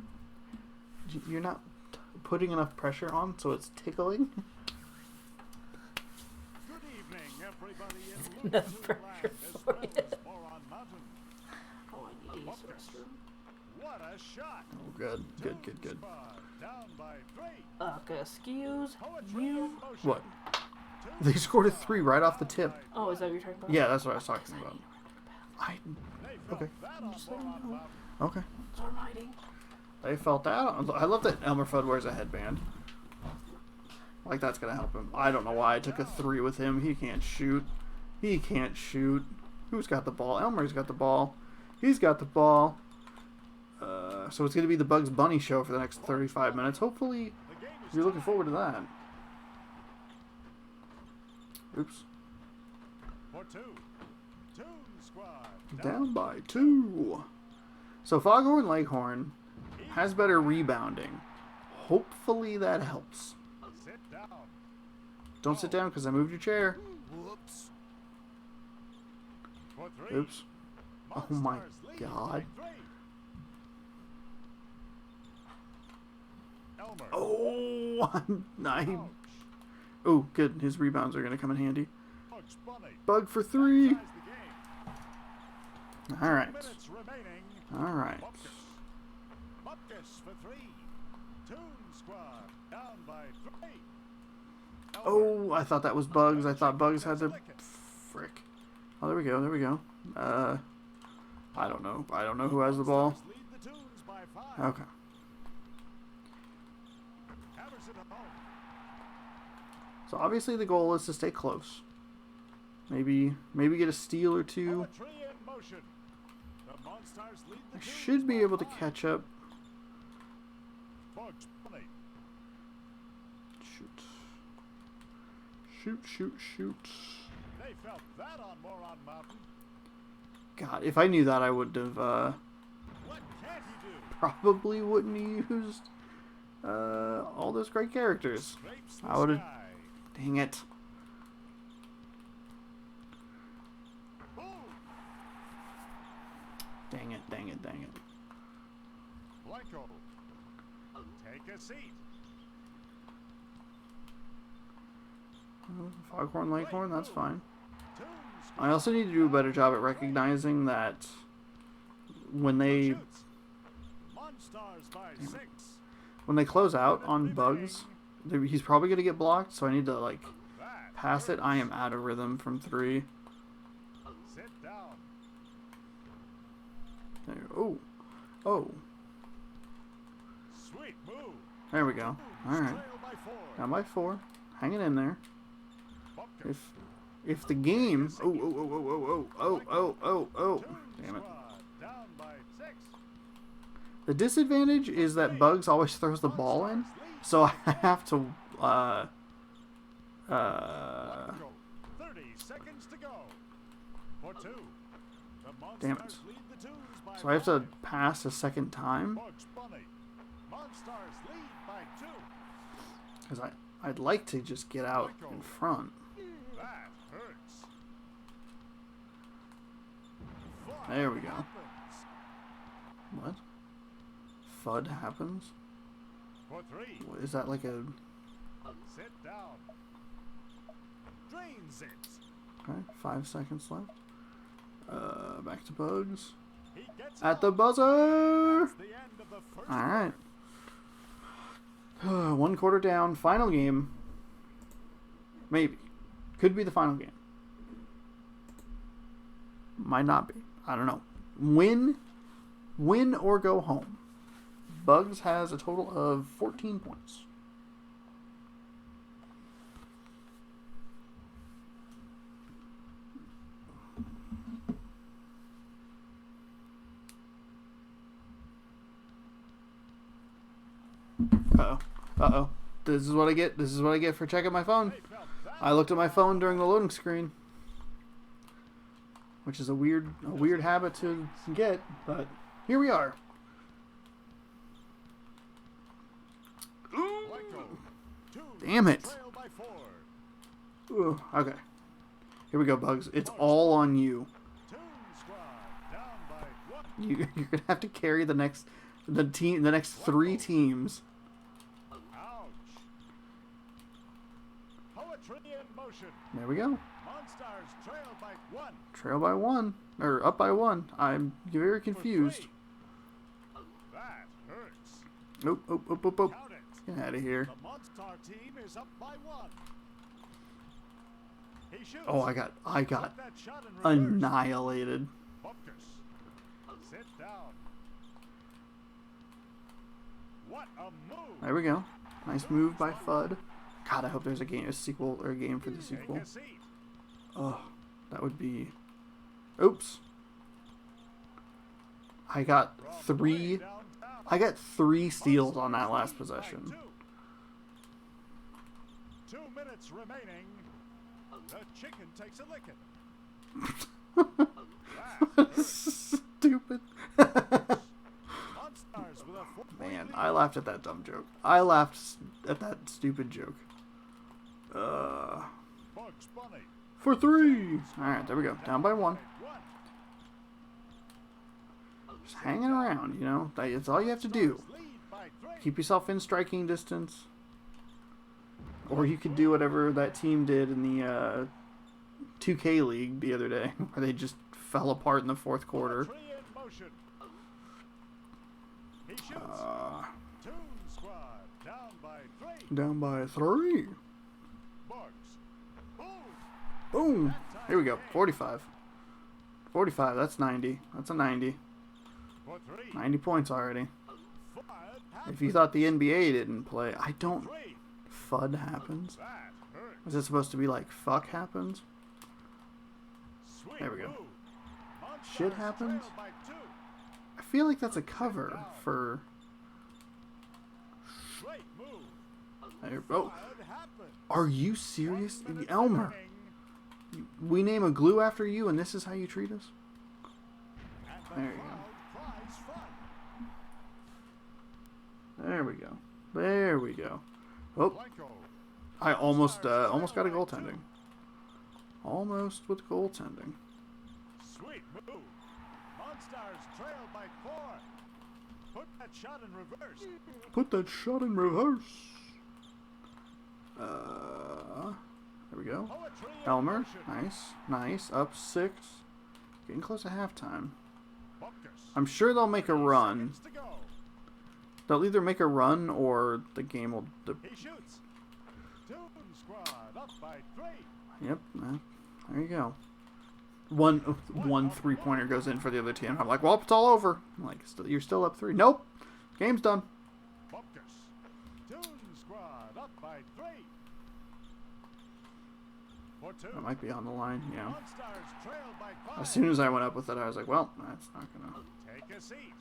You're not putting enough pressure on, so it's tickling? Good evening, everybody. Enough pressure for you. Oh, I need to use the restroom. What a shot! Oh, good. Good. Down by 3. Excuse you. What? They scored a 3 right off the tip. Oh, is that what you're talking about? Yeah, that's what I was talking about. Okay. Just letting you know. Okay. It's all hiding. I felt that. I love that Elmer Fudd wears a headband. Like, that's gonna help him. I don't know why I took a 3 with him. He can't shoot. Who's got the ball? Elmer's got the ball. He's got the ball. So it's gonna be the Bugs Bunny show for the next 35 minutes. Hopefully, you're looking forward to that. Oops. For 2. TuneSquad. Down by 2. So Foghorn Leghorn has better rebounding. Hopefully that helps. Sit down. Don't sit down because I moved your chair. Whoops. For 3. Oops. Oh my god. Oh, oh, good. His rebounds are going to come in handy. Bug for 3. All right. All right. For 3. TuneSquad down by 3. Oh, I thought that was Bugs. I thought Bugs had to... Frick. Oh, there we go. I don't know who has the ball. Okay. So obviously the goal is to stay close. Maybe get a steal or 2. I should be able to catch up. Shoot. They felt that on Moron Mountain. God, if I knew that, I would have, What can't he do? probably wouldn't have used, all those great characters. I would have, dang it. Boom. Dang it. Blanco. Take a seat. Foghorn Leghorn, that's fine. I also need to do a better job at recognizing that when they close out on Bugs, he's probably going to get blocked, so I need to, like, pass it. I am out of rhythm from 3. Sit down. There. Oh. Sweet move. There we go. Alright. Down by 4. Hanging in there. If the game... Oh. Damn it. The disadvantage is that Bugs always throws the ball in, so I have to... 30 seconds to go. For 2. Damn it. So I have to pass a second time. Because I'd like to just get out in front. That hurts. There we go. What? FUD happens? For 3. What, is that like a... Sit down. Drains it. Okay, 5 seconds left. Back to Bugs. He gets At the out. buzzer! That's the end of the first Alright. 1 quarter down. Final game. Maybe. Could be the final game. Might not be. I don't know. Win or go home. Bugs has a total of 14 points. Uh-oh. Uh-oh. This is what I get. This is what I get for checking my phone. I looked at my phone during the loading screen. Which is a weird habit to get, but here we are. Damn it. Ooh, okay. Here we go, Bugs. It's all on you. You're gonna have to carry the next 3 teams. There we go. Trail by 1. Or up by 1. I'm very confused. Nope. Get out of here. Oh, I got annihilated. There we go. Nice move by Fudd. God, I hope there's a sequel or a game for the sequel. Oh, that would be. Oops. I got 3 steals on that last possession. 2 minutes remaining. The chicken takes a licking. Stupid. Man, I laughed at that dumb joke. I laughed at that stupid joke. For 3. Alright, there we go. Down by 1. Just hanging around, you know. That's all you have to do. Keep yourself in striking distance. Or you could do whatever that team did in the 2K League the other day, where they just fell apart in the 4th quarter. Down by 3. Boom. Here we go. 45. 45. That's 90. That's a 90. 90 points already. If you thought the NBA didn't play, I don't. FUD happens. Is it supposed to be like fuck happens? There we go. Shit happens? I feel like that's a cover for. Oh, are you serious? Elmer, we name a glue after you and this is how you treat us? There you go. There we go. There we go. Oh, I almost got a goaltending. Almost with goaltending. Sweet move. Monstars trail by 4. Put that shot in reverse. Put that shot in reverse. There we go. Elmer, nice. Up 6. Getting close to halftime. I'm sure they'll make a run. They'll either make a run or the game will. He shoots. TuneSquad up by 3. Yep. There you go. One 3-pointer goes in for the other team. I'm like, well, it's all over. I'm like, you're still up 3. Nope. Game's done. TuneSquad up by 3. That might be on the line, yeah. As soon as I went up with it, I was like, well, that's not gonna. Take a seat.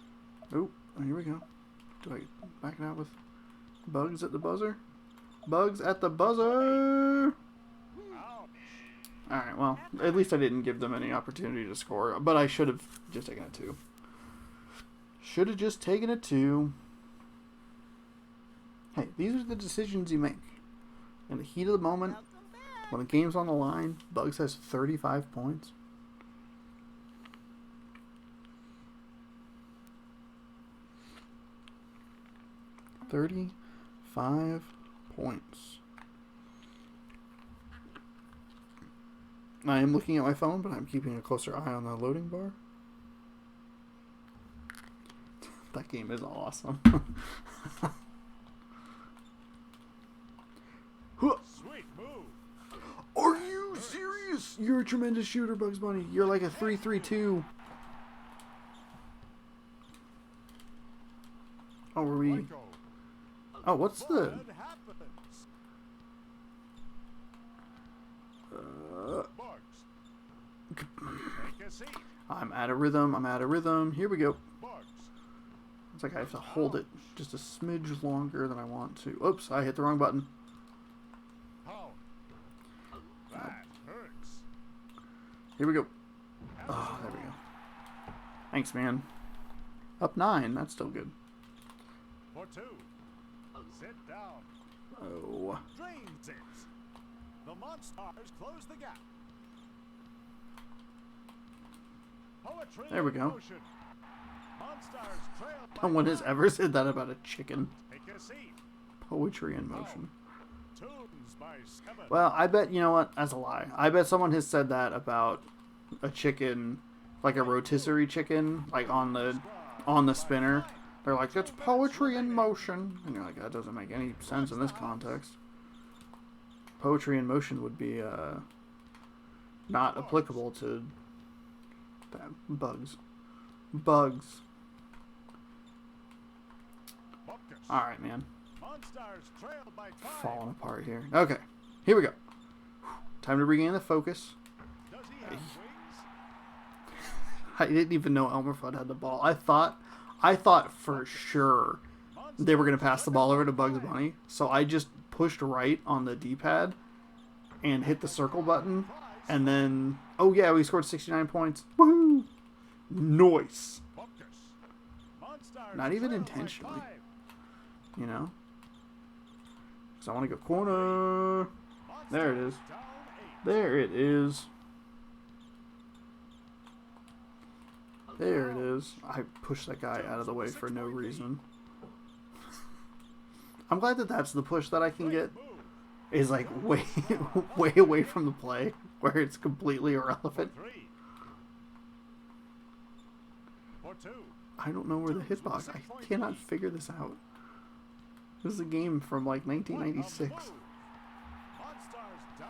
Oh, here we go. Do I back it out with Bugs at the buzzer? Bugs at the buzzer! Alright, well, at least I didn't give them any opportunity to score, but I should have just taken a 2. Should have just taken a 2. Hey, these are the decisions you make. In the heat of the moment, when the game's on the line, Bugs has 35 points. $35 points. I am looking at my phone, but I'm keeping a closer eye on the loading bar. That game is awesome. You're a tremendous shooter, Bugs Bunny. You're like a 3-3-2. Oh, were we... Oh, what's the... I'm out of rhythm. I'm out of rhythm. Here we go. It's like I have to hold it just a smidge longer than I want to. Oops, I hit the wrong button. Here we go. Oh, there we go. Thanks, man. Up 9. That's still good. For 2. Sit down. Oh. Drains it. The Monstars close the gap. Poetry There we go. motion. Monstars trail by No one has 5. ever said that about a chicken. Take a seat. Poetry in motion. Tunes by 7. Well, I bet, you know what? That's a lie. I bet someone has said that about a chicken, like a rotisserie chicken, like on the spinner. They're like, that's poetry in motion. And you're like, that doesn't make any sense in this context. Poetry in motion would be not applicable to bugs. Bugs. Alright, man. Monstars trail by 5. Falling apart here. Okay. Here we go. Time to regain the focus. Does he have wings? I didn't even know Elmer Fudd had the ball. I thought for sure they were going to pass the ball over to Bugs Bunny. So I just pushed right on the D-pad and hit the circle button. And then, oh yeah, we scored 69 points. Woohoo! Nice. Not even intentionally. You know? So I want to go corner. There it is. There it is. There it is. I pushed that guy out of the way for no reason. I'm glad that that's the push that I can get. Is like way, way away from the play, where it's completely irrelevant. I don't know where the hitbox. I cannot figure this out. This is a game from like 1996. Monstars down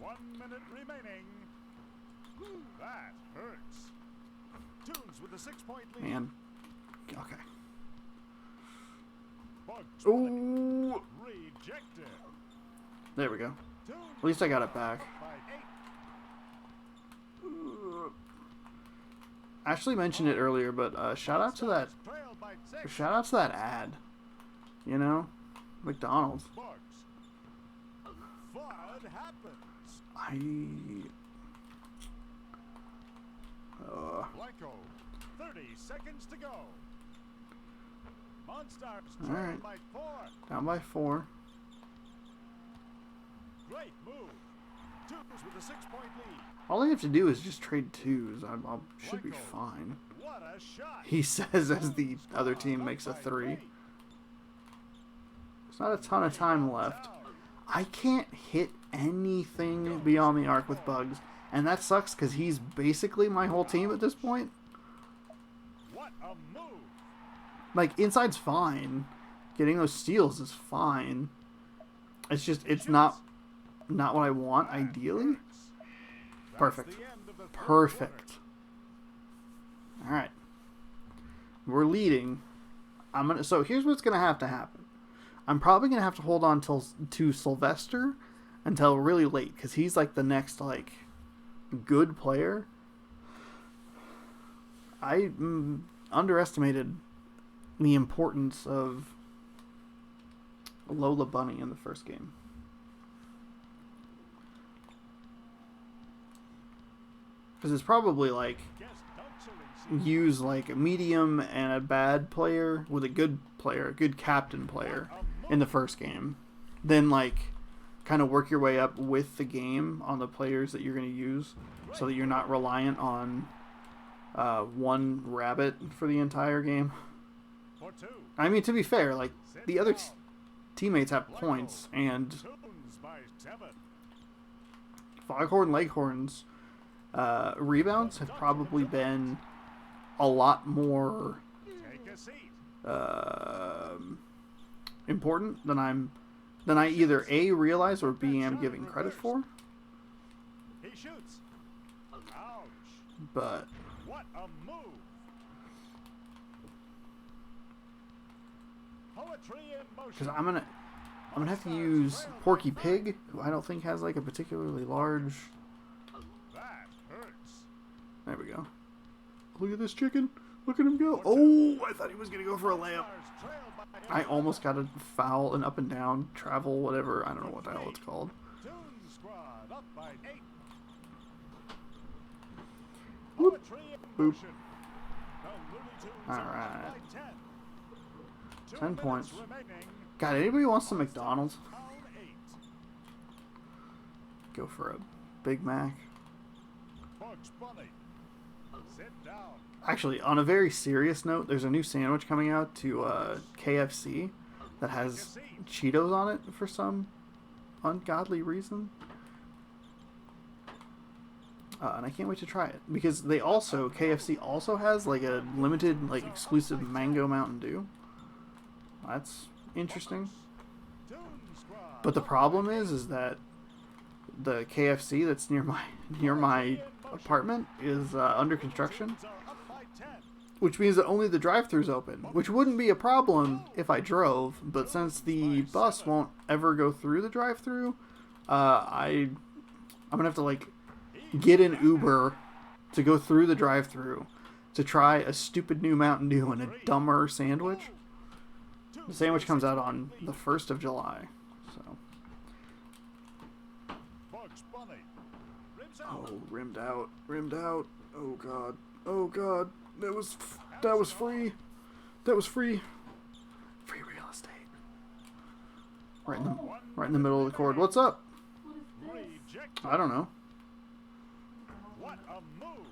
8. 1 minute remaining. That hurts. Tunes with a 6-point lead. Man. Okay. Bugs Ooh. rejected. There we go. Tunes At least I got it back. by 8. Ashley mentioned it earlier, but shout out to that. Trailed by 6. Shout out to that ad. You know, McDonald's. Bugs. Flood happens. Blanco. 30 seconds to go. Monstars trailed Alright. by 4. Down by 4. Great move. Tunes with a 6-point lead. All I have to do is just trade 2s. I should be fine. What a shot. He says as the other team makes a 3. There's not a ton of time left. I can't hit anything beyond the arc with Bugs. And that sucks because he's basically my whole team at this point. What a move. Like, inside's fine. Getting those steals is fine. It's just, it's not what I want, ideally. Perfect. Perfect. Alright. We're leading. So here's what's going to happen. I'm probably going to have to hold on to Sylvester until really late, because he's like the next, like, good player. I underestimated the importance of Lola Bunny in the first game. Because it's probably like use like a medium and a bad player with a good player, a good captain player in the first game. Then like kind of work your way up with the game on the players that you're going to use so that you're not reliant on one rabbit for the entire game. I mean, to be fair, like the other teammates have points, and Foghorn Leghorn's rebounds have probably been a lot more important than I either A, realize, or B, am giving credit for. He shoots. Ouch. But What a move. Poetry in motion. because I'm gonna have to use Porky Pig, who I don't think has like a particularly large. That hurts. There we go. Look at this chicken. Look at him go. Oh, I thought he was gonna go for a layup. Stars trailed by I almost got a foul, an up and down, travel, whatever. I don't know what the hell it's called. TuneSquad up by 8. Whoop. Poetry in Boop. motion. The Looney Tunes All are up right. by 10. 2 10 minutes points. remaining. God, anybody wants some McDonald's? Down 8. Go for a Big Mac. Bugs Bunny. Sit down. Actually, on a very serious note, there's a new sandwich coming out to KFC that has Cheetos on it for some ungodly reason. And I can't wait to try it because KFC also has like a limited, like exclusive mango Mountain Dew. That's interesting. TuneSquad. But the problem is that the KFC that's near my apartment is under construction, Tunes are up by 10. which means that only the drive-thru's open, which wouldn't be a problem if I drove, but since the bus won't ever go through the drive-thru, I'm gonna have to like get an Uber to go through the drive-thru to try a stupid new Mountain Dew and a dumber sandwich. The sandwich comes out on the 1st of July, so. Bugs Bunny. Ribs out. Oh, rimmed out. Oh god, that was free. Free real estate. Right in the middle of the court. What's up? Rejected. I don't know. What a move.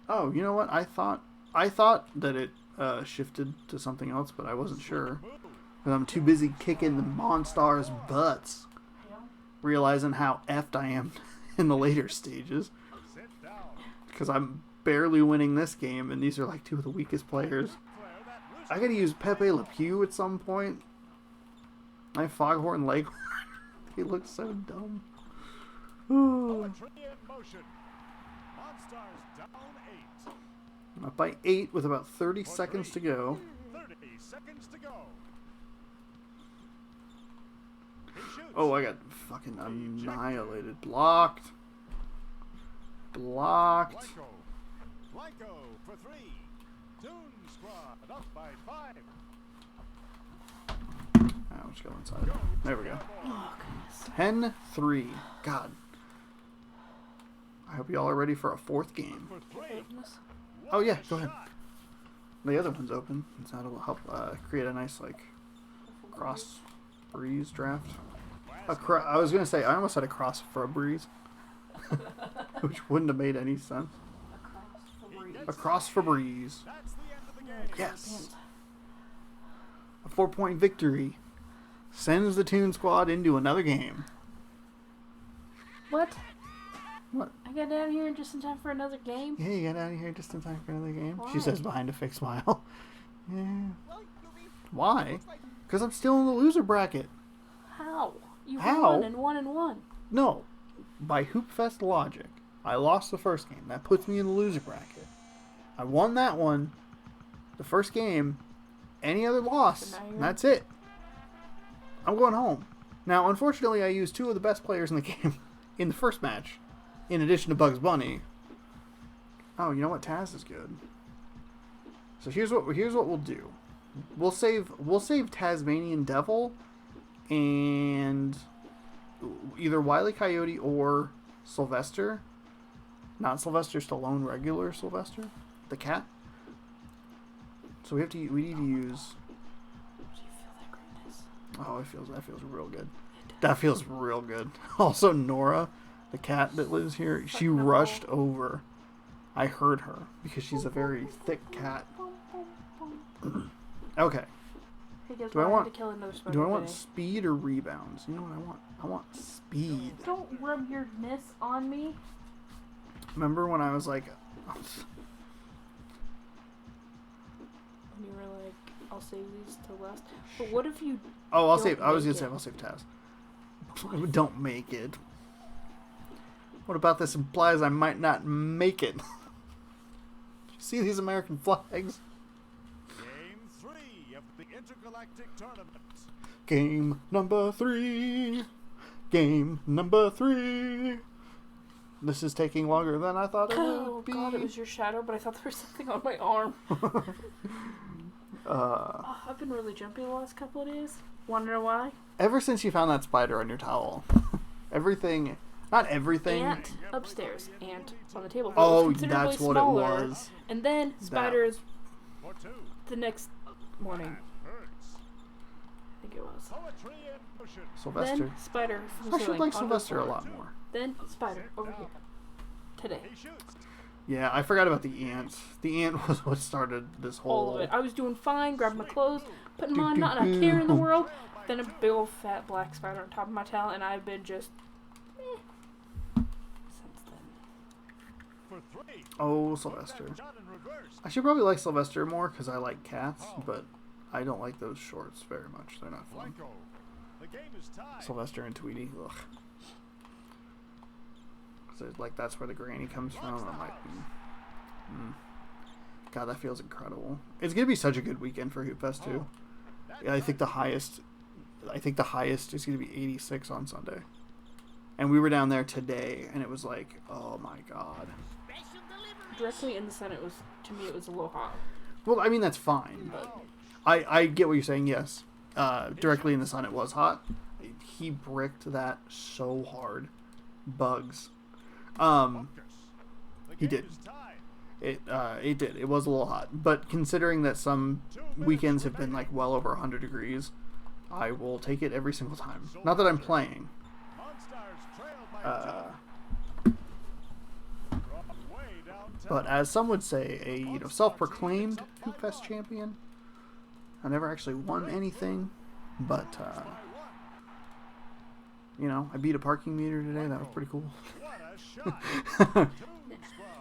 Oh, you know what? I thought that it shifted to something else, but I wasn't sure. Move. 'Cause I'm too busy kicking the Monstars' butts, realizing how effed I am in the later stages. Sit down. Because I'm barely winning this game, and these are like two of the weakest players. Flare that wrist. I gotta use Pepe Le Pew at some point. I have Foghorn Leghorn. He looks so dumb. Ooh. Poetry in motion. Monstars down 8. I'm up by 8 with about 30 seconds to go. 30 seconds to go. He shoots. Oh, I got fucking annihilated. Blocked. Blanco for 3. TuneSquad up by 5. I'll just go inside. There we go. Oh, goodness. 10-3. God. I hope y'all are ready for a 4th game. For 3. Goodness. Oh yeah, go ahead. The other one's open, so that'll help create a nice like cross breeze draft. I was gonna say I almost had a cross for a breeze, which wouldn't have made any sense. A cross for breeze. That's the end of the game. Yes. A 4-point victory sends the TuneSquad into another game. What? What? I got down here just in time for another game? Yeah, you got out of here just in time for another game. Why? She says behind a fake smile. Yeah. Why? Because I'm still in the loser bracket. How? You How? won and won and won. No. By Hoopfest logic, I lost the first game. That puts me in the loser bracket. I won that one, the first game. Any other loss, So now and you're- that's it. I'm going home. Now, unfortunately, I used 2 of the best players in the game in the first match, in addition to Bugs Bunny. Oh, you know what? Taz is good. So here's what we'll do. We'll save Tasmanian Devil and either Wile E. Coyote or Sylvester. Not Sylvester Stallone, regular Sylvester, the cat. So we need to use. Do you feel that greatness? Oh, that feels real good. That feels real good. Also, Nora, the cat that lives here, she rushed over. I heard her because she's a very thick cat. Okay. Hey guys, Do I I want- had to kill another spider Do I want today. speed or rebounds? You know what I want? I want speed. Don't rub your ness on me. Remember when I was like, When you were like, I'll save these till last. But what if you... oh, Don't I was gonna make say it. I'll save Taz. Don't make it. What about this implies I might not make it? See these American flags? Game 3 of the Intergalactic Tournament. Game number 3. Game number 3. This is taking longer than I thought it Oh would be. god, it was your shadow, but I thought there was something on my arm. Oh, I've been really jumpy the last couple of days. Wanna know why? Ever since you found that spider on your towel, everything, not everything. Ant upstairs, ant on the table. Oh, It was considerably that's what smaller, it was. And then spiders For 2. the next morning. Hurts. I think it was. Poetry in motion. Sylvester. Then spider from I the should ceiling like onto the Sylvester a floor. lot more. Then spider over here. Today. He shoots. Yeah, I forgot about the ant. The ant was what started this whole. All of it. I was doing fine, grabbing my clothes, putting them on, not a care in the world. Then a big old fat black spider on top of my towel, and I've been just since then. For 3. Oh, Sylvester. Shot in reverse. I should probably like Sylvester more because I like cats, but I don't like those shorts very much. They're not fun. Blanco. The game is tied. Sylvester and Tweety. Ugh. So, like, that's where the granny comes from. That might be. God, that feels incredible. It's gonna be such a good weekend for Hoopfest too. Yeah, I think the highest is gonna be 86 on Sunday. And we were down there today, and it was like, oh my god. Directly in the sun, it was to me it was a little hot. Well, I mean that's fine, but I get what you're saying. Yes, directly in the sun, it was hot. He bricked that so hard, bugs. The He game did. is tied. It did. It was a little hot, but considering that some weekends have been like well over 100 degrees, I will take it every single time. Not that I'm playing. Monstars trail by 2. From way downtown. But as some would say, a self-proclaimed Hoopfest champion. I never actually won anything, but I beat a parking meter today. That was pretty cool. What a shot.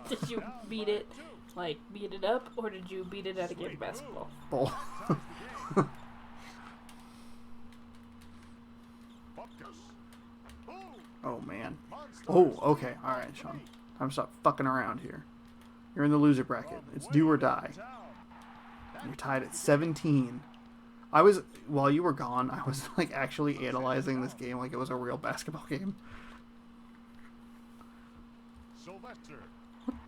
Did you beat it, like beat it up, or did you beat it at a game of basketball? Bull. Oh man. Oh, okay. All right, Sean. Time to stop fucking around here. You're in the loser bracket. It's do or die. You're tied at 17. While you were gone, I was like actually analyzing this game like it was a real basketball game. Sylvester.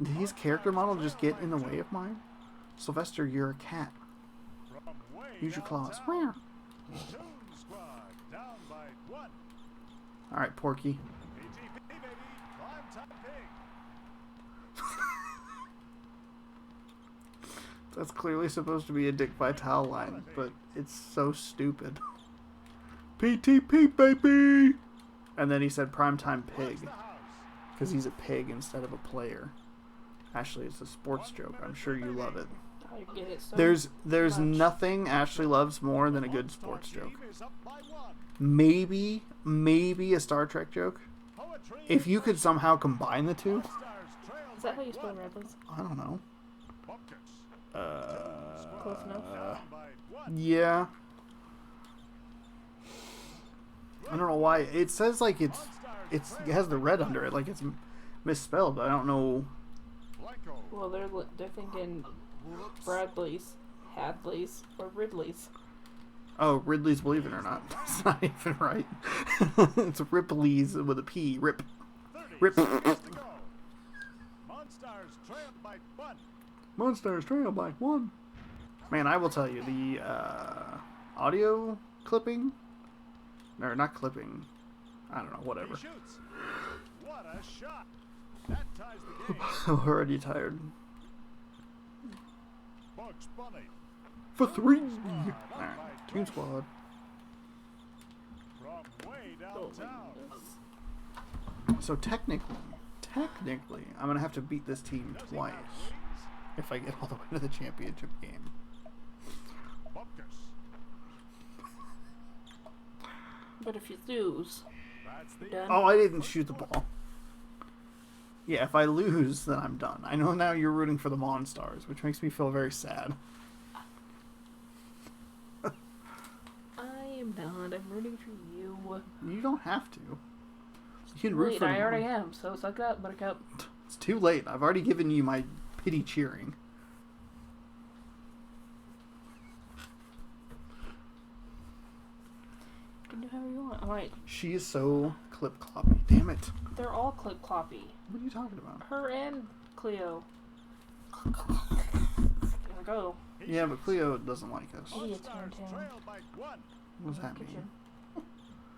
Did his character model just get in the way of mine? Sylvester, you're a cat. From way Use your claws. downtown. TuneSquad down by 1. Alright, Porky. ATP baby. Prime time pig. That's clearly supposed to be a Dick Vitale line, but it's so stupid. PTP, baby! And then he said primetime pig, The house. because he's a pig instead of a player. Ashley, it's a sports joke. I'm sure you love it. I get it. So There's much. nothing Ashley loves more than a good sports joke. Team is up by 1. Maybe a Star Trek joke. Poetry If you could somehow combine the two. Monstars trail Is that by how you spell 1. Redlands? I don't know. Bumpkins. Close enough. Down by 1. Yeah. I don't know why. It says like it has the red under it, like it's misspelled. I don't know. Blanco. Well, they're thinking Bradley's, Hadley's, or Ridley's. Oh, Ridley's Believe It or Not. That's not even right. It's Ripley's with a P. Rip. 30 Rip. seconds to go. Monstars trail by 1. Monsters Trail by 1. Man, I will tell you, the audio clipping, or not clipping, I don't know, He whatever. shoots. What a shot. That ties the game. I'm already tired. Bugs Bunny. For 3. Squad up Alright, by Team 20. Squad. From way downtown. So technically, I'm going to have to beat this team twice if I get all the way to the championship game. Bumpkins. But if you lose, That's the done. Oh, I didn't shoot the ball. Yeah, if I lose, then I'm done. I know now you're rooting for the Monstars, which makes me feel very sad. I am not. I'm rooting for you. You don't have to. You can root Wait, for I them. already am, so suck up, buttercup. It's too late. I've already given you my pity cheering. You can do however you want. Alright, She is so clip-cloppy. Damn it. they're all clip-cloppy. What are you talking about? Her and Cleo. There we go. Yeah, but Cleo doesn't like us. Idiots, Monstars Toontown. trail by 1. What does that mean? Kitchen.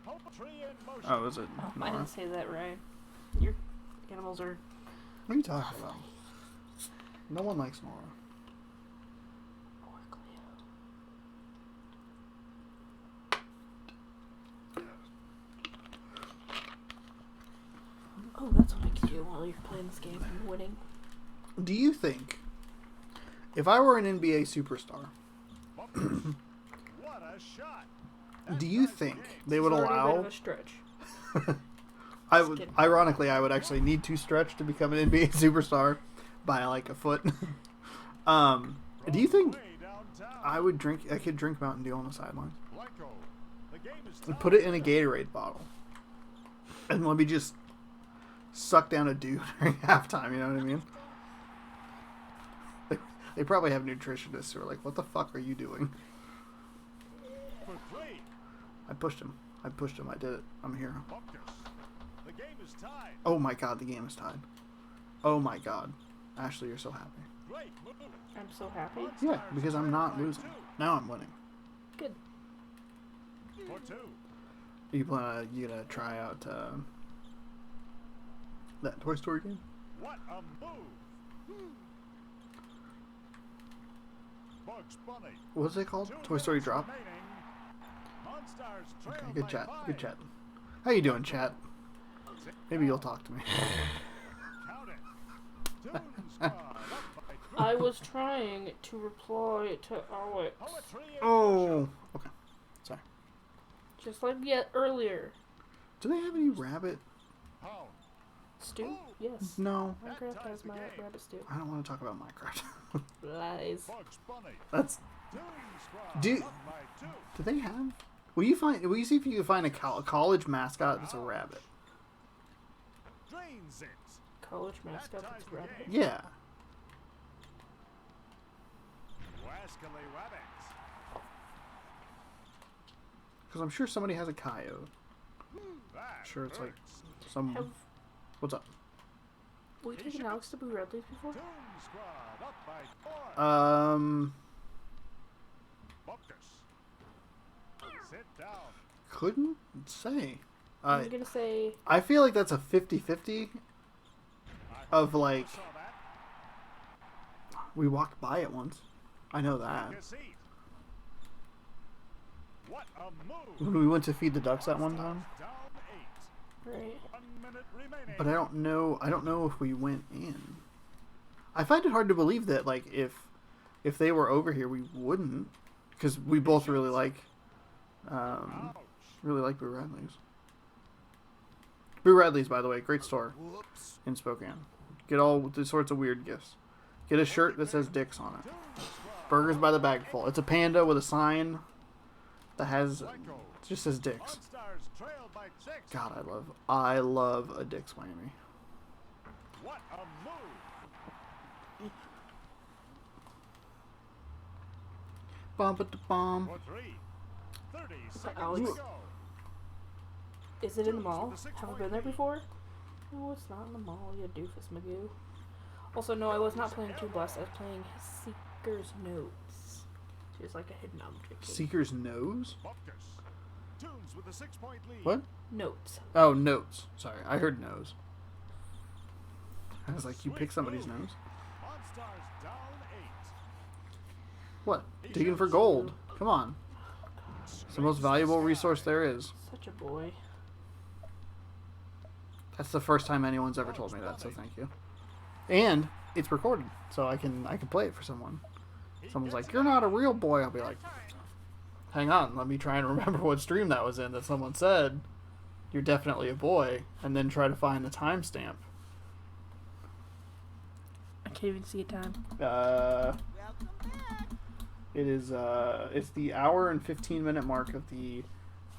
Poultry in motion. Oh, is it? Oh, I Nora? didn't say that right. Your animals are... What are you talking about? No one likes Nora. Poor Cleo. Oh, that's what I can do while you're playing this game and winning. Do you think, if I were an NBA superstar, What a shot. do you think they would It's already a bit allow... of a stretch. I Just would, kidding. ironically, I would actually need to stretch to become an NBA superstar by like a foot. Do you think Way downtown. I would drink? I could drink Mountain Dew on the sidelines Blanco. The game is and tied. put it in a Gatorade bottle, and let me just suck down a dew during halftime. You know what I mean? They probably have nutritionists who are like, "What the fuck are you doing?" For 3. I pushed him. I did it. I'm a hero. Bumpkus. The game is tied. Oh my god, the game is tied. Oh my god, Ashley, you're so happy. Great move. I'm so happy. Yeah, because I'm not losing. Now I'm winning. Good. For 2. You gonna try out that Toy Story game? What a move. Bugs Bunny. What's it called? 2 Toy Story minutes Drop. remaining. Monstars trail Okay, good by chat. 5. Good chat. How you doing, chat? Maybe you'll talk to me. Count it. TuneSquad up by 3. I was trying to reply to Alex. Poetry in motion. Oh, okay. Sorry. Just like yet earlier. Do they have any rabbit? Pound. Stew? Yes. No, Minecraft has my rabbit stew. I don't want to talk about Minecraft. Lies. Bugs Bunny. That's. TuneSquad Do- up by 2. Do they have? Will you see if you can find a college mascot that's a rabbit? Drains it. College mascot that's a rabbit. Yeah. Wascally Wabbit. Because I'm sure somebody has a coyote. That Sure, it's like hurts. some. Have What's up? we taken Alex to Boo Radley's before? TuneSquad up by 4. Bumpkus. Sit down. Couldn't say. I'm gonna say I feel like that's a 50-50 of like Saw that. we walked by it once. I know that. Take a seat. What a move. When we went to feed the ducks that one time. Down 8. right. 1 minute remaining. But I don't know if we went in. I find it hard to believe that like if they were over here we wouldn't, because we both really like Ouch. Boo Radley's. Boo Radley's, by the way, great store Whoops. in Spokane. Get all the sorts of weird gifts. Get a shirt that says Dicks on it. TuneSquad. Burgers by the bagful. It's a panda with a sign that has Blanco. it just says Dicks. Monstars trail by 6. God, I love a Dick's Miami. What a move. Bump it to bomb. For 3. 30 seconds Alex. to go. Is it in the mall? Have I been there before? No, it's not in the mall, you doofus Magoo. Also, no, I was not playing Two Blast. I was playing Seeker's Notes. Which is like a hidden object. game. Seeker's nose? Bumpkus. Tunes with a 6-point lead. What? Notes. Oh, notes. Sorry, I heard nose. I was like, you pick somebody's nose? Monstars down 8. What? Digging for gold. Come on. It's the most valuable resource there is. Such a boy. That's the first time anyone's ever told me that, so thank you. And it's recorded, so I can play it for someone. Someone's like, "You're not a real boy." I'll be like, "Hang on, let me try and remember what stream that was in that someone said you're definitely a boy," and then try to find the timestamp. I can't even see a time. It is it's the hour and 15-minute mark of the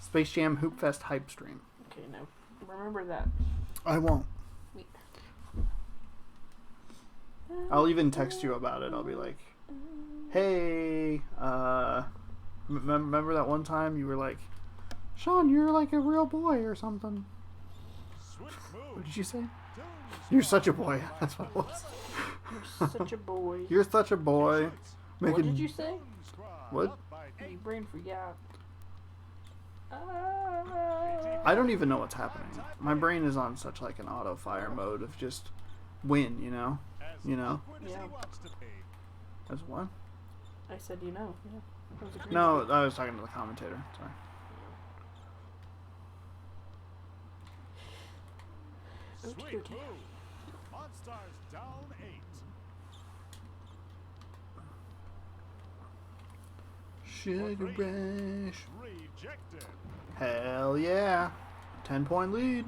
Space Jam Hoopfest hype stream. Okay, no. Remember that. I won't. Wait. I'll even text you about it. I'll be like, hey, remember that one time you were like, Sean, you're like a real boy or something. What did you say? You're such a boy. That's what it was. You're such a boy. You're such a boy. What did you say? What? Your brain forgot. I don't even know what's happening. My brain is on such like an auto fire mode of just win, you know? You know? Yeah. As what? I said you know. Yeah. That was a green No, screen. I was talking to the commentator. Sorry. Okey dokey. Monstars down 8. Sugar Rush. Rejected. Hell yeah. 10-point lead.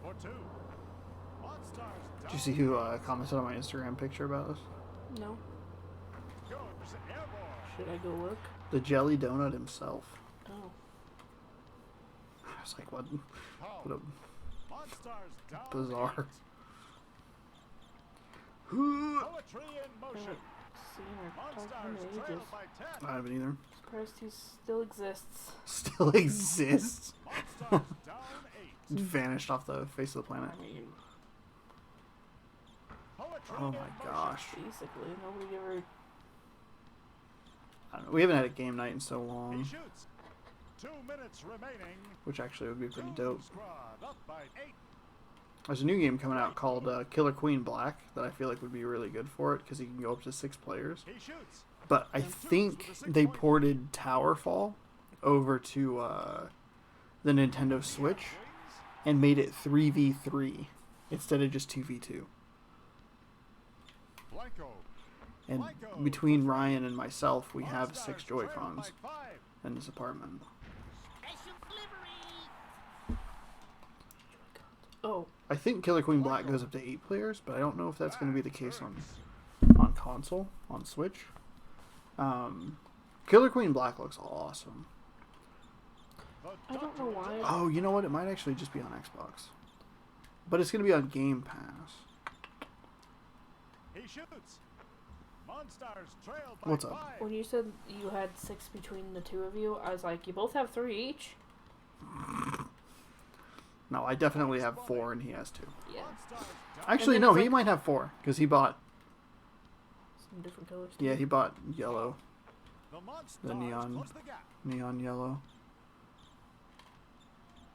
For 2. Monstars down. Did you see who commented on my Instagram picture about this? No. Goes airborne. Should I go look? The Jelly Donut himself. Oh. I was like, what? What a Monstars down. bizarre. 8. Poetry in motion. See, we're talking Monstars ages. trail by 10. I haven't either. Surprised he still exists. Still exists. Monstars down 8. Vanished off the face of the planet. I mean, Poetry Oh in my motion. gosh. basically, nobody ever. I don't know. We haven't had a game night in so He long, shoots. 2 minutes remaining. which actually would be pretty Toon dope. Squad up by 8. There's a new game coming out called Killer Queen Black that I feel like would be really good for it because you can go up to 6 players. He shoots. But I think they ported Towerfall over to the Nintendo Switch and made it 3v3 instead of just 2v2. Blanco. And between Ryan and myself, we have 6 Joy-Cons in this apartment. Oh, I think Killer Queen Black goes up to 8 players, but I don't know if that's going to be the case on console, on Switch. Killer Queen Black looks awesome. I don't know why. Oh, you know what? It might actually just be on Xbox. But it's going to be on Game Pass. He shoots. Monstars trail by What's up? 5. When you said you had 6 between the two of you, I was like, you both have 3 each? No, I definitely have 4 and he has 2. Yeah. Monstars down. Actually, then no, it's he like- might have 4 because he bought, Some different colors. yeah, he bought yellow, The Monstars the neon, close the gap. neon yellow.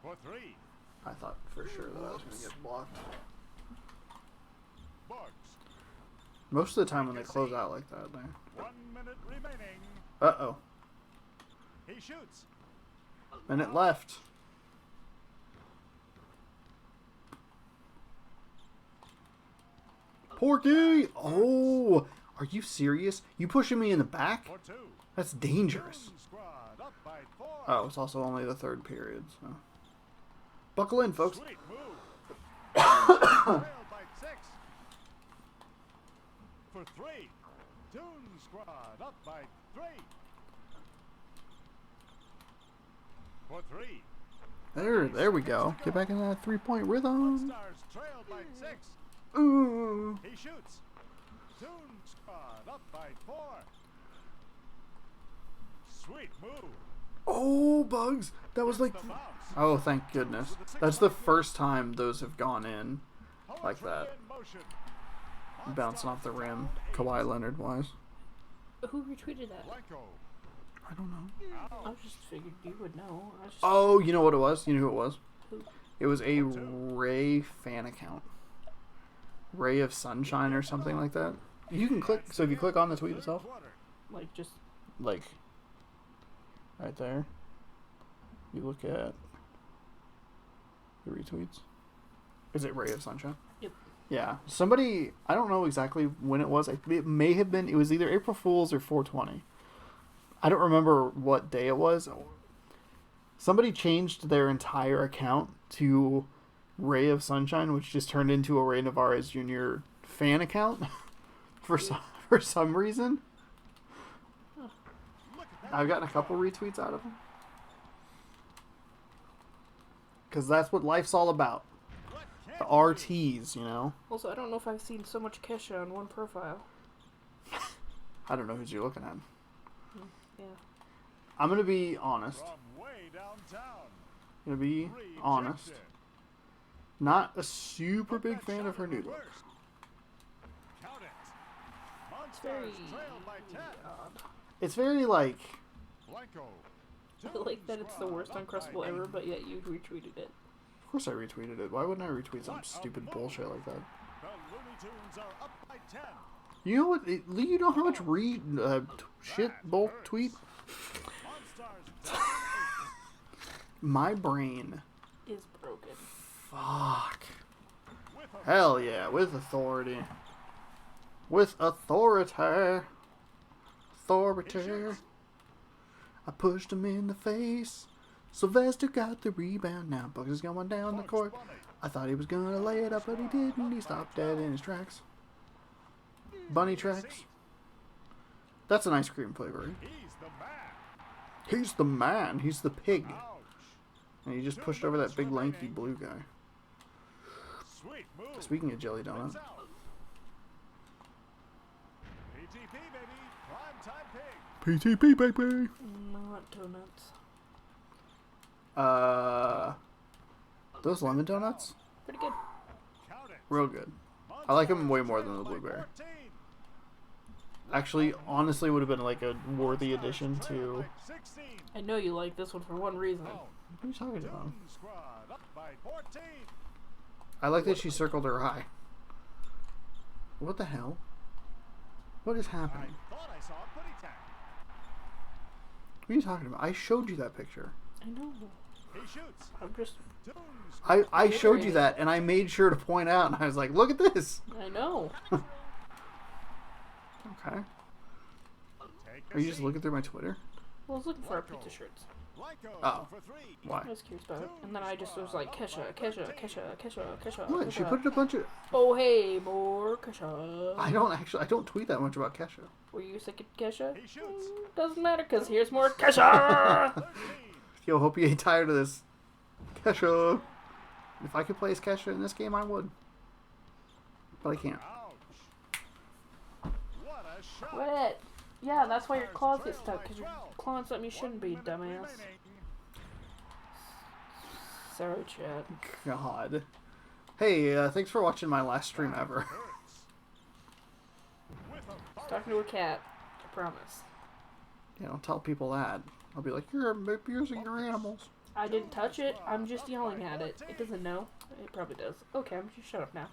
For 3. I thought for sure that I was going to get blocked. Bugs. Most of the time when they close out like that, they... 1 minute remaining. Uh-oh. He shoots. Minute left. Porky! Oh! Are you serious? You pushing me in the back? For 2. That's dangerous. Toon Squad up by 4. Oh, it's also only the 3rd period, so... Buckle in, folks. Sweet move. Trail by 6. For 3. Toon Squad up by 3. For 3. There we go. Get back in that 3-point rhythm. Monstars trail by 6. Ooh. He shoots. Toon Squad up by 4. Sweet move. Oh, Bugs. That was like... The bounce. Oh, thank goodness. That's the first time those have gone in. Like Poetry that. in motion. Bouncing off the rim. Kawhi Leonard wise. Who retweeted that? Blanco. I don't know. I just figured you would know. I was just, Oh, you know what it was? You know who it was? Who? It was a Ray fan account. Ray of Sunshine or something like that. You can click, so if you click on the tweet itself, like, just. like, right there, you look at the retweets. Is it Ray of Sunshine? Yep. Yeah. Somebody, I don't know exactly when it was. It may have been, it was either April Fool's or 420. I don't remember what day it was. Somebody changed their entire account to Ray of Sunshine, which just turned into a Ray Navarez Jr. fan account for some reason. I've gotten a couple retweets out of him. Because that's what life's all about. The RTs, you know? Also, I don't know if I've seen so much Kesha on one profile. I don't know who you're looking at. Yeah. I'm going to be honest. From way downtown. I'm going to be honest. Not a super big fan of her new look. Count it. It's very Monsters trail by 10. odd. It's very like... Blanco. I like that it's the worst Uncrustable ever, but yet you retweeted it. Of course I retweeted it. Why wouldn't I retweet some stupid bullshit like that? The Looney Tunes are up by 10. You know what? You know how much shit bulk tweet? Monsters My brain. Is broken. Fuck. with a Hell yeah, with authority. With authority. Authority. I pushed him in the face. Sylvester got the rebound. Now Bugs is going down the court. I thought he was going to lay it up, but he didn't. He stopped dead in his tracks. Bunny tracks. That's an ice cream flavor. He's the man. He's the man. He's the pig. Ouch. And he just pushed over that big lanky blue guy. Sweet move. Speaking of jelly donut. It's out. PTP, baby. Prime time pig. PTP, baby. Not donuts. Those lemon donuts? Pretty good. Count it. Real good. I like them way more than the blueberry. Actually, honestly, would have been like a worthy addition to... I know you like this one for one reason. What are you talking about? TuneSquad up by 14. I like that she circled her eye. What the hell? What is I happening? thought I saw a putty tag. What are you talking about? I showed you that picture. I know. He shoots. I'm just... TuneSquad. I showed you that, and I made sure to point out, and I was like, look at this! I know. Okay. Take Are a you just seat. looking through my Twitter? Well, I was looking for our pizza shirts. Blanco Oh. for 3. Why? I was curious about it. And then I just was like, Kesha, Kesha, Kesha, Kesha, Kesha, What? She Kesha. put in a bunch of... Oh, hey, more Kesha. I don't tweet that much about Kesha. Were you sick of Kesha? He shoots. Doesn't matter, because here's more Kesha! 13. Yo, hope you ain't tired of this. Kesha. If I could play as Kesha in this game, I would. But I can't. Ouch. What a shot. What? Yeah, that's why your claws get stuck, because you're clawing something you shouldn't be, dumbass. Remaining. Sorry, chat. God. Hey, thanks for watching my last stream ever. Hurts. With a I was talking to a cat. I promise. Yeah, don't tell people that. I'll be like, you're abusing your animals. I didn't touch it. I'm just yelling at it. It doesn't know. It probably does. Okay, I'm just shut up now.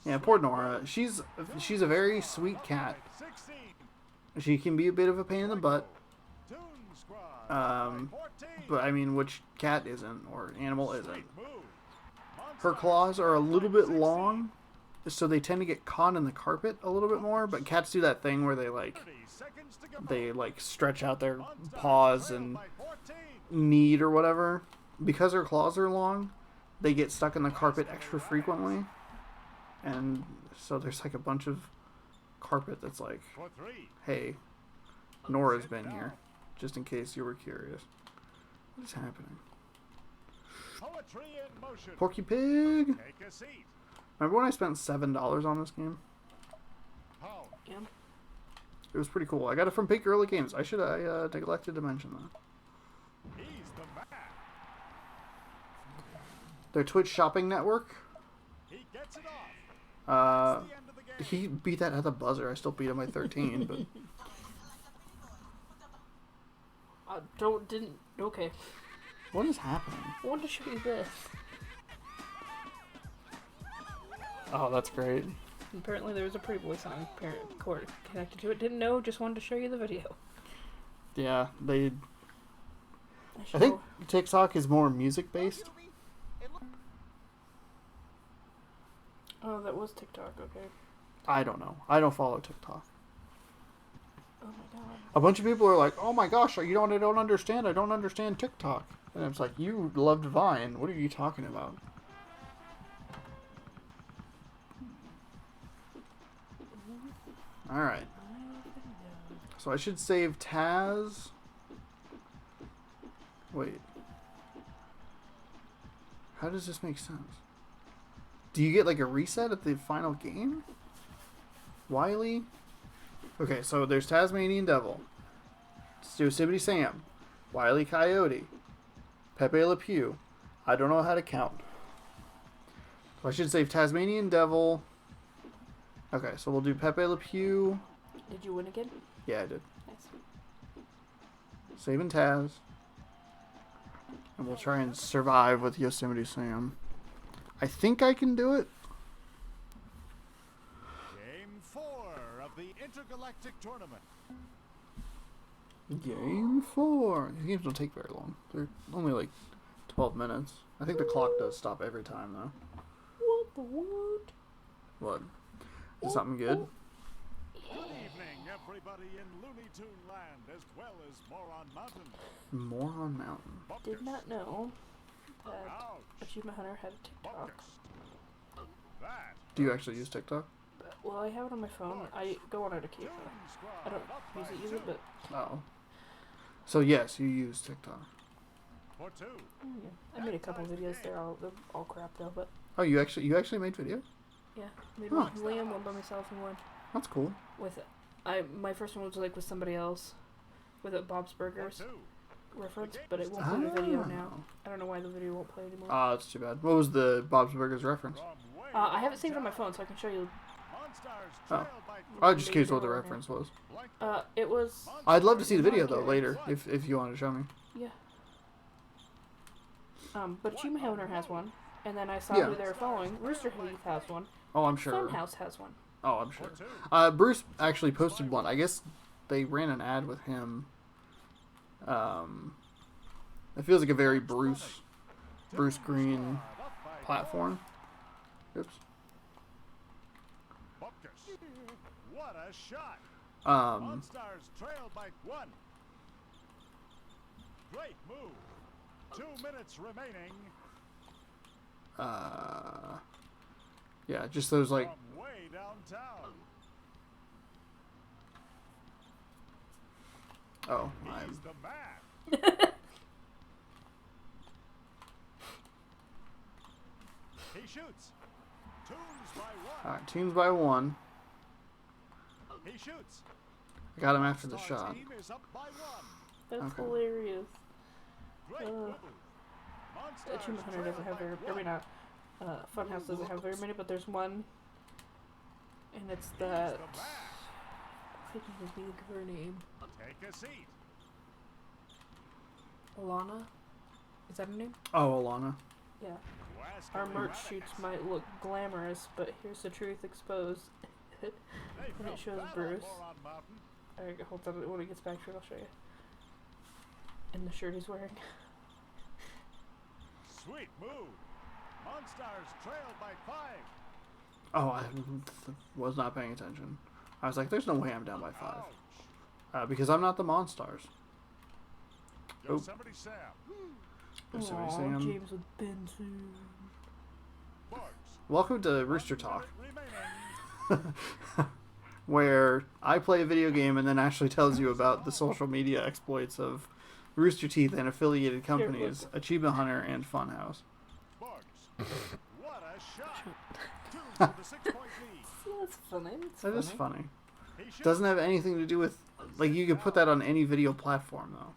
Yeah, poor Nora. She's a very sweet cat. 16. She can be a bit of a pain in the butt. TuneSquad Um, by 14. But I mean, which cat isn't or animal isn't? Sweet move. Her claws are a little bit long, so they tend to get caught in the carpet a little bit more. But cats do that thing where they 30 seconds to go. stretch out their paws Trail and by 14. knead or whatever. Because her claws are long, they get stuck in the carpet extra frequently, and so there's like a bunch of carpet that's like, For 3. hey, Nora's been here, just in case you were curious. What is happening? Poetry in motion. Porky Pig! Take a seat. Remember when I spent $7 on this game? Pound. Yeah. It was pretty cool. I got it from Pig Early Games. I neglected to mention that. He's the man. Their Twitch shopping network. He gets it off. Uh, That's the end of the game. he beat that at the buzzer. I still beat him by 13, but Okay. what is happening? I wanted to show you this. Oh, that's great. Apparently there was a pretty boy song cord connected to it. Didn't know, just wanted to show you the video. Yeah, I should think go- TikTok is more music based. Oh, that was TikTok, okay. I don't know. I don't follow TikTok. Oh my god. A bunch of people are like, "Oh my gosh, I don't understand. I don't understand TikTok." And it's like, "You loved Vine. What are you talking about?" All right. So I should save Taz. Wait. How does this make sense? Do you get like a reset at the final game? Wiley? Okay, so there's Tasmanian Devil, Yosemite Sam, Wiley Coyote, Pepe Le Pew. I don't know how to count. I should say Tasmanian Devil. Okay, so we'll do Pepe Le Pew. Did you win again? Yeah, I did. Nice. Saving Taz. And we'll try and survive with Yosemite Sam. I think I can do it. Game 4 of the Intergalactic Tournament. Game 4. These games don't take very long. They're only like 12 minutes. I think the clock does stop every time, though. What the what? What? Is this something good? Good evening, everybody in Looney Tune Land, as well as Moron Mountain. Moron Mountain. Did not know that Ouch. Achievement Hunter had a TikTok. That. Do you actually use TikTok? But, well, I have it on my phone. I go on it occasionally. I don't use it, but Oh. So yes, you use TikTok. For 2. I made a couple videos. They're all crap though. But Oh, you actually made videos? yeah, made Huh. one with Liam, one by myself, and one That's cool. with my first one was like with somebody else, with a Bob's Burgers reference, but it won't play the video now. I don't know why the video won't play anymore. Ah, that's too bad. What was the Bob's Burgers reference? I have it saved on my phone, so I can show you. Oh. I was just curious what the reference was. It was I'd love to see the video though later, if you want to show me. yeah. But Achievement Hunter has one, and then I saw Yeah. who they were following. Rooster Teeth has one. Oh, I'm sure. Funhouse has one. Oh, I'm sure. Bruce actually posted one. I guess they ran an ad with him. It feels like a very Bruce Green platform. Oops. What a shot! Monstars trailed by 1. Great move. 2 minutes remaining. Yeah, just those like. From way downtown. Oh, He's the man. He shoots. Tunes by 1. alright. Teams by 1. He shoots. I got him after the Star shot. team is up by 1. That's Okay. hilarious. Great move. Monsters Achievement Hunter trail doesn't have by very. I 1. mean, Funhouse doesn't have very many, but there's one, and it's that. I can't even think of her name. Take a seat. Alana? Is that her name? Oh, Alana. Yeah. West Our of merch Radix. shoots might look glamorous, but here's the truth exposed. They And it felt shows that on Bruce. Moron Mountain. Alright, hold on. When it gets back to it, I'll show you. And the shirt he's wearing. Sweet move. Monstars trailed by 5. Oh, I was not paying attention. I was like, there's no way I'm down by 5. Ouch. Because I'm not the Monstars. Oh. Yosemite Sam. Yosemite Aw, Sam. James with Benson. Bugs. Welcome to Rooster 1 Talk, minute remaining. where I play a video game and then Ashley tells you about the social media exploits of Rooster Teeth and affiliated companies, Achievement Hunter and Funhouse. Bugs. What a shot. Tunes with a 6-point lead. So that's funny. That's That is funny. He shoots. Doesn't have anything to do with, like, you could put that on any video platform though.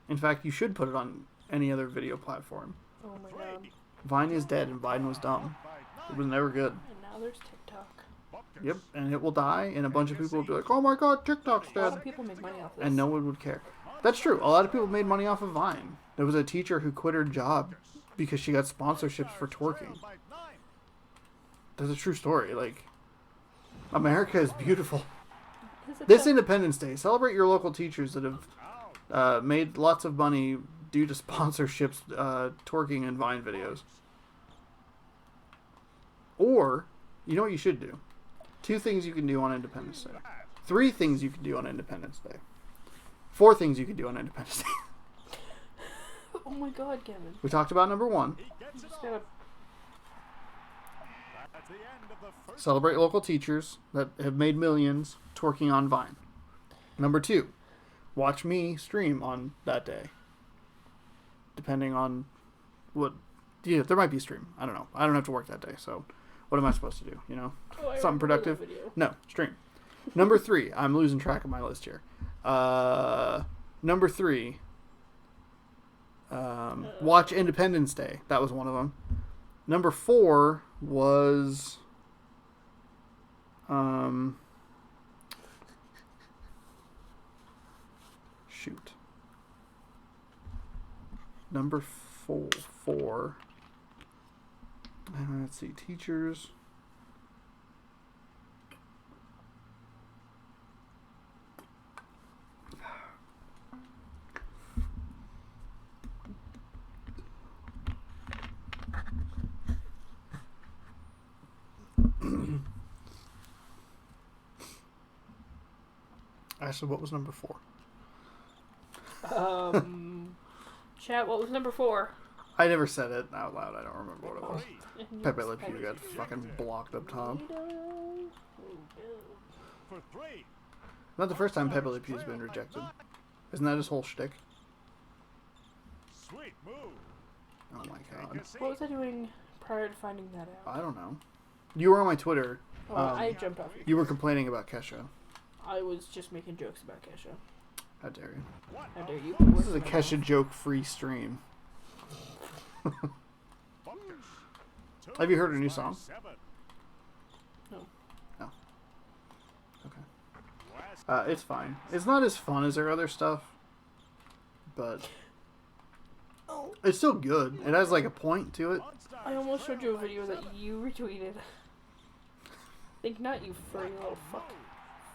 In fact, you should put it on any other video platform. Oh my god. 3. Vine is dead and Vine was dumb. By It 9. was never good. And now there's TikTok. Bupkis. Yep, and it will die, and a bunch of people will be like, "Oh my God, TikTok's A lot dead," of people make money off this. and no one would care. That's true. A lot of people made money off of Vine. There was a teacher who quit her job because she got sponsorships for twerking. Trailed by 9. That's a true story. Like, America is beautiful. Is it This though? Independence Day, celebrate your local teachers that have Ouch. made lots of money due to sponsorships, twerking and Vine videos. Or, you know what you should do? 2 things you can do on Independence Day. 3 things you can do on Independence Day. 4 things you can do on Independence Day. Oh my god, Kevin. We talked about number 1. He gets it Just off. gotta. That's the end of the first. Celebrate local teachers that have made millions twerking on Vine. Number 2, watch me stream on that day. Depending on what? Yeah, there might be a stream. I don't know. I don't have to work that day, so what am I supposed to do? You know, Oh, I something remember that productive? video. No, stream. Number 3. I'm losing track of my list here. Number 3. Watch Independence Day. That was one of them. Number 4 was shoot. Number 4. Let's see, teachers. Ashley, what was number 4? Chat, what was number 4? I never said it out loud. I don't remember what it was. Pepe Le Pew got fucking blocked up top. For 3. Not the first time Pepe Le Pew's been rejected. Isn't that his whole shtick? Sweet move. Oh my god. What was I doing prior to finding that out? I don't know. You were on my Twitter. Oh, I jumped off. You were complaining about Kesha. I was just making jokes about Kesha. How dare you? How dare you? This is a Kesha joke-free stream. Have you heard her new song? No. No. Okay. It's fine. It's not as fun as her other stuff, but it's still good. It has like a point to it. I almost showed you a video that you retweeted. Think not, you furry little fuck.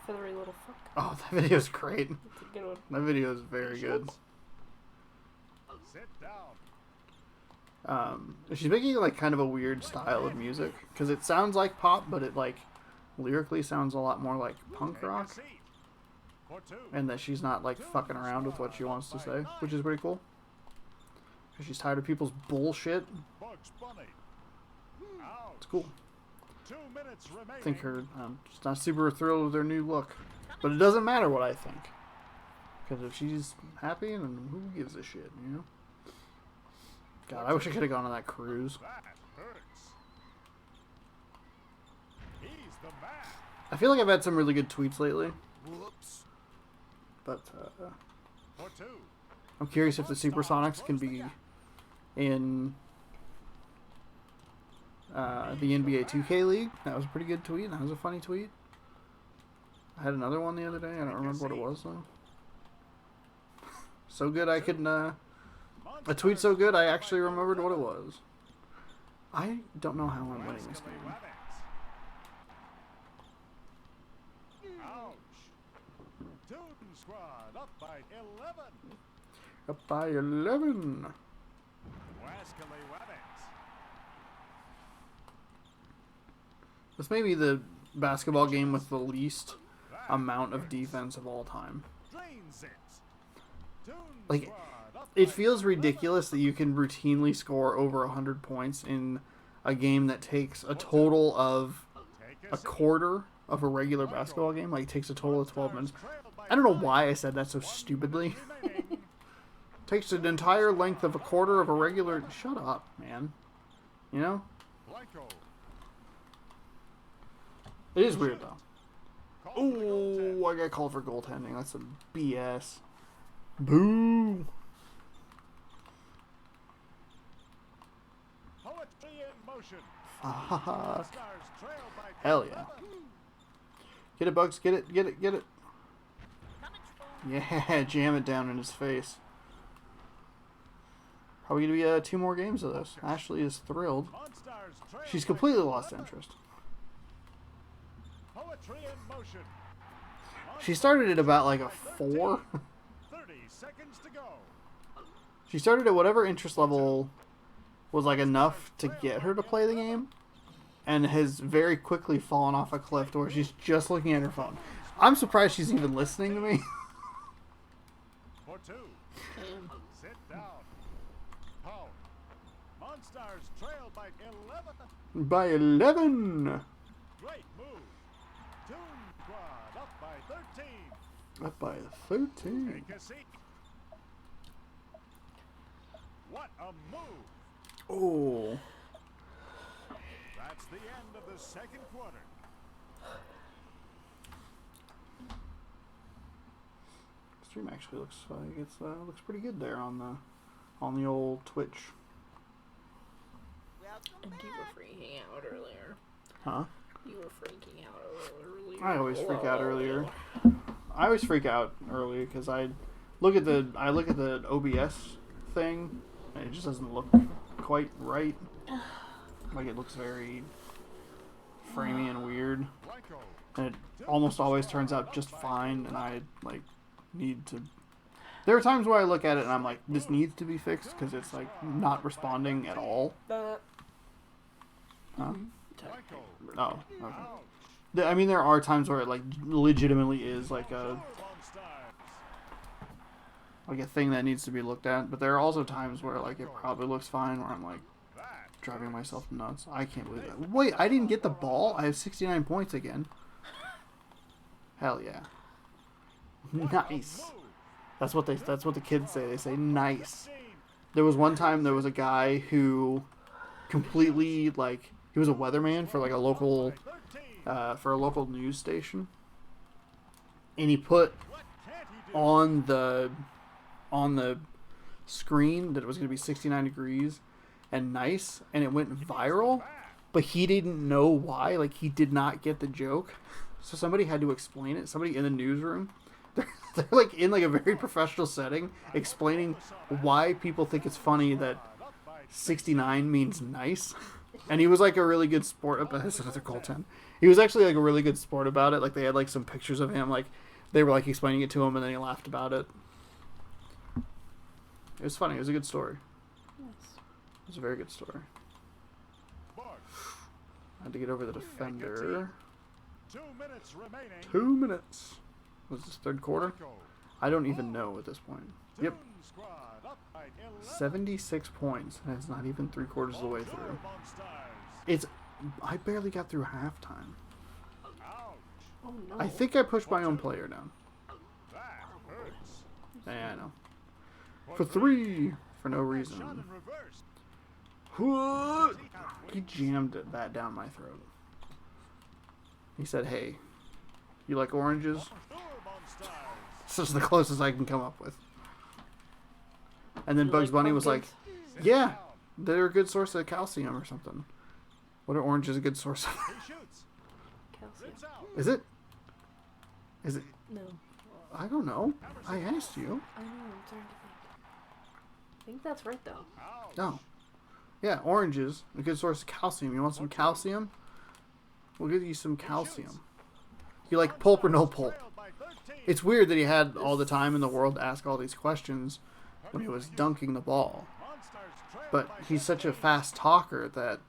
Feathery little fuck. Oh, that video is great. That's a good one. That video is very good. Sit down. She's making like kind of a weird style of music because it sounds like pop, but it like lyrically sounds a lot more like punk rock, and that she's not like fucking around with what she wants to say, which is pretty cool. Because she's tired of people's bullshit. Bugs Bunny. It's cool. 2 minutes remaining. I think her, just not super thrilled with her new look, but it doesn't matter what I think, because if she's happy, then who gives a shit, you know? God, I wish I could have gone on that cruise. That hurts. He's the man. I feel like I've had some really good tweets lately, Whoops. but For 2. I'm curious if the Supersonics can be in the NBA 2K League. That was a pretty good tweet. That was a funny tweet. I had another one the other day. I don't remember what it was, though. So good I couldn't... a tweet so good I actually remembered what it was. I don't know how I'm winning this game. Ouch. TuneSquad up by 11. Up by 11. Wascally Wabbits. This may be the basketball game with the least amount of defense of all time. Drains it. Like, TuneSquad up it by feels 11. ridiculous that you can routinely score over 100 points in a game that takes a total of Take a seat. quarter of a regular basketball game. Like, it takes a total of 12 minutes. I don't know why I said that so stupidly. Takes an entire length of a quarter of a regular... Shut up, man. You know? Blanco. It is weird, though. Ooh, I got called for goaltending. That's some BS. Boo! Poetry in motion. Ah, Stars trail by hell yeah. 11. Get it, Bugs. Get it, get it, get it. Yeah, jam it down in his face. Probably going to be 2 more games of this. Ashley is thrilled. Monstars trail She's by completely lost 11. interest. Poetry in motion. She started at about like a 4. 30 seconds to go. She started at whatever interest level was like enough to get her to play the game, and has very quickly fallen off a cliff to where she's just looking at her phone. I'm surprised she's even listening to me. For 2. Sit down. Power. Monstars trail by 11. By 11. Great move. TuneSquad up by 13. Up by 13. Take a seat. What a move. Oh. That's the end of the second quarter. Stream actually looks like it's looks pretty good there on the old Twitch. And you were freaking out earlier. Huh? You were freaking out earlier. I always freak out earlier. I always freak out early because I look at the OBS thing and it just doesn't look quite right. Like it looks very framey and weird, and it almost always turns out just fine. And I like need to. There are times where I look at it and I'm like, this needs to be fixed because it's like not responding at all. Huh? Oh, okay. I mean, there are times where it like legitimately is like a thing that needs to be looked at, but there are also times where like it probably looks fine, where I'm like driving myself nuts. I can't believe that. Wait, I didn't get the ball? I have 69 points again. Hell yeah. Nice. That's what the kids say. They say nice. There was one time there was a guy who completely like he was a weatherman for like a local news station, and he put on the screen that it was going to be 69 degrees and nice, and it went viral, but he didn't know why. Like, he did not get the joke, so somebody had to explain it. Somebody in the newsroom, they're like in like a very professional setting explaining why people think it's funny that 69 means nice. And he was like a really good sport about this. Another goaltend. He was actually like a really good sport about it. Like, they had like some pictures of him. Like, they were like explaining it to him, and then he laughed about it. It was funny. It was a good story. Nice. It was a very good story. I had to get over the defender. 2 minutes remaining. 2 minutes. Was this third quarter? I don't even know at this point. Yep. 76 points, and it's not even 3/4 of the way through. I barely got through halftime. Oh no. I think I pushed my own player down. Yeah, I know. For 3, for no reason. He jammed that down my throat. He said, "Hey, you like oranges?" This is the closest I can come up with. And then You Bugs like Bunny was like, pumpkins? "Yeah, they're a good source of calcium or something." What are oranges a good source of? Calcium. Is it? Is it? No. I don't know. I asked you. I know, I'm trying to think. I think that's right though. No. Yeah, oranges, a good source of calcium. You want some calcium? We'll give you some calcium. You like pulp or no pulp? It's weird that he had all the time in the world to ask all these questions when he was dunking the ball. But he's such a fast talker that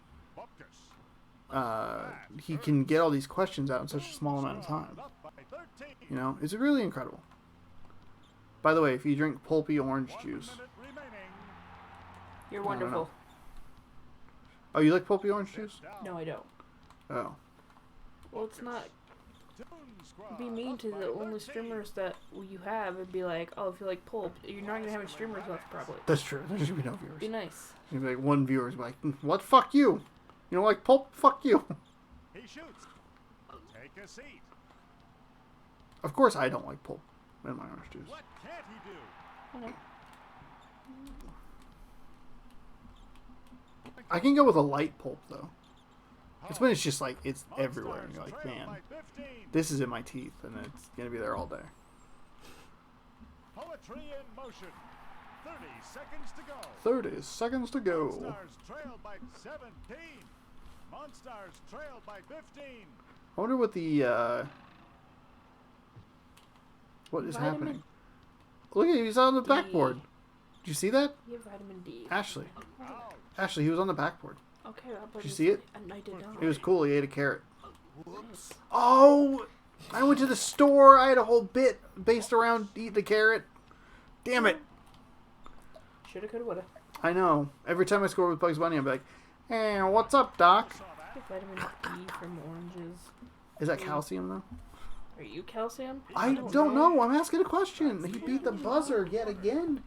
he can get all these questions out in such a small amount of time. You know, it's really incredible. By the way, if you drink pulpy orange juice... You're I don't know. wonderful. Oh, you like pulpy orange juice? No, I don't. Oh. Well, it's not. Be mean to the only streamers that you have and be like, oh, if you like pulp, you're not gonna have any streamers left probably. That's true. There should be no viewers. Be nice. You'd be like, one viewer's like, what? Fuck you. You don't like pulp? Fuck you. He shoots. Take a seat. Of course I don't like pulp in my orange juice. What can't he do? I know. I can go with a light pulp, though. It's when it's just like, it's everywhere. And you're like, man, this is in my teeth, and it's going to be there all day. Poetry in motion. 30 seconds to go. 30 seconds to go. Monstars trailed by 17. Monstars trailed by 15. I wonder what the, what is Vitamin happening? Look at him, he's on the D. backboard. Did you see that? You have vitamin D. Ashley. Out. Ashley, he was on the backboard. Okay, Did you see it? I did not. It was cool, he ate a carrot. Nice. Oh! I went to the store, I had a whole bit based around eating the carrot. Damn it. Shoulda, coulda, woulda. I know. Every time I score with Bugs Bunny, I'm like, hey, what's up, Doc? Get vitamin D from oranges. Is that calcium, though? Are you calcium? I don't know. I'm asking a question. He beat the buzzer yet again.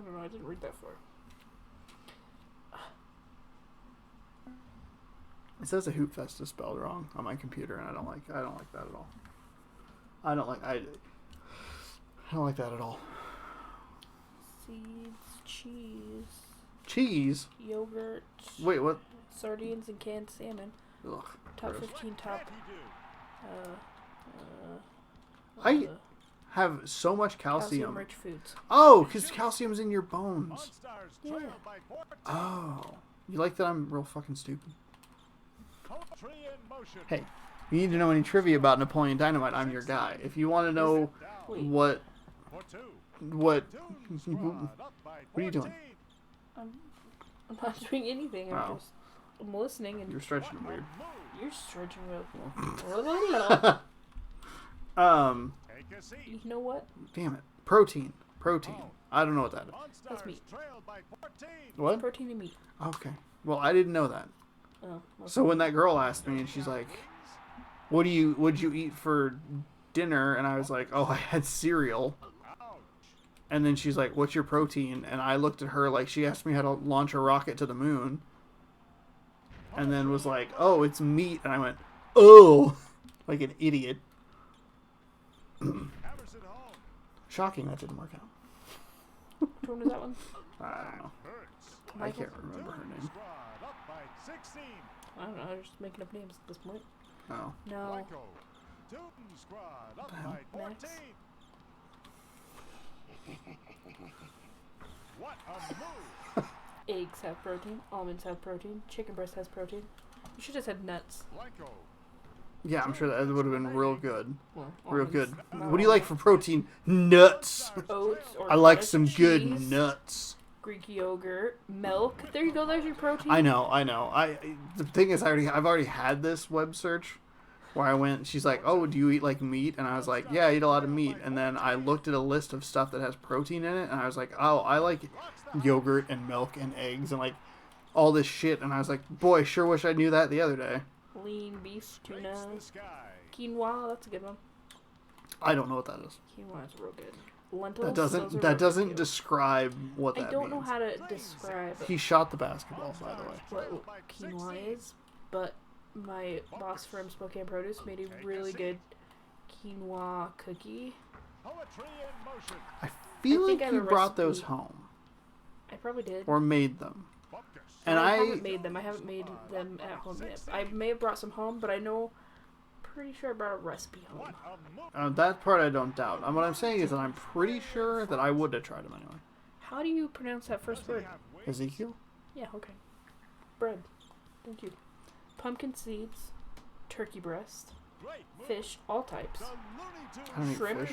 don't know. I didn't read that far. It says the Hoopfest is spelled wrong on my computer, and I don't like that at all. I don't like that at all. Seeds, cheese, Cheese? yogurt. Wait, what? Sardines and canned salmon. Ugh, Top gross. 15 top. I have so much calcium. Calcium-rich foods. Oh, because calcium's in your bones. Monstars Yeah. trail by 14. Oh. You like that I'm real fucking stupid? Poetry in motion. Hey, you need to know any trivia about Napoleon Dynamite, I'm your guy. If you want to know Wait. what... For two. What... TuneSquad up by What are you doing? I'm not doing anything. Oh. I'm listening and You're stretching weird. you're stretching real. Take a seat. You know what? Damn it. Protein. I don't know what that is. Monsters meat. trail by 14. What? Protein and meat. Okay. Well, I didn't know that. Oh. Okay. So when that girl asked me, and she's like, what'd you eat for dinner? And I was like, oh, I had cereal. Ouch. And then she's like, what's your protein? And I looked at her like she asked me how to launch a rocket to the moon. And then was like, oh, it's meat. And I went, oh, like an idiot. Hammers it home. Shocking that didn't work out. Which one was that one? I don't know. Hurts. I can't remember her name. TuneSquad up by 16. I don't know. I'm just making up names at this point. Oh. No. Lyco. TuneSquad up hell? by 14. Max. What a move. Eggs have protein. Almonds have protein. Chicken breast has protein. You should have said nuts. Lyco. Yeah, I'm sure that would have been real good. Well, Real almonds. good. Not What do you like almonds. for protein? Nuts. Oats or I like cottage some good cheese, nuts. Greek yogurt, milk. There you go. There's your protein. I know. The thing is, I've already had this web search where I went. She's like, "Oh, do you eat like meat?" And I was like, "Yeah, I eat a lot of meat." And then I looked at a list of stuff that has protein in it, and I was like, "Oh, I like yogurt and milk and eggs and like all this shit." And I was like, "Boy, sure wish I knew that the other day." Lean beef, tuna, Makes the sky. quinoa. That's a good one. I don't know what that is. Quinoa is real good. Lentils. That those are doesn't real good too. describe what I that don't know means. how to describe He shot the basketball, by the way. what quinoa is, but my boss from Spokane Produce made a really good quinoa cookie. Poetry in motion. I feel I think like I have you a brought those recipe. home I probably did. or made them. Focus. And I I haven't made them. I haven't made them at home yet. I may have brought some home, but I know, pretty sure I brought a recipe home. What a move. that part I don't doubt. What I'm saying is that I'm pretty sure that I would have tried them anyway. How do you pronounce that first word? Ezekiel? Yeah, okay. Bread. Thank you. Pumpkin seeds, turkey breast, Great move. fish, all types. The Looney Tunes. I don't eat Shrimp, fish.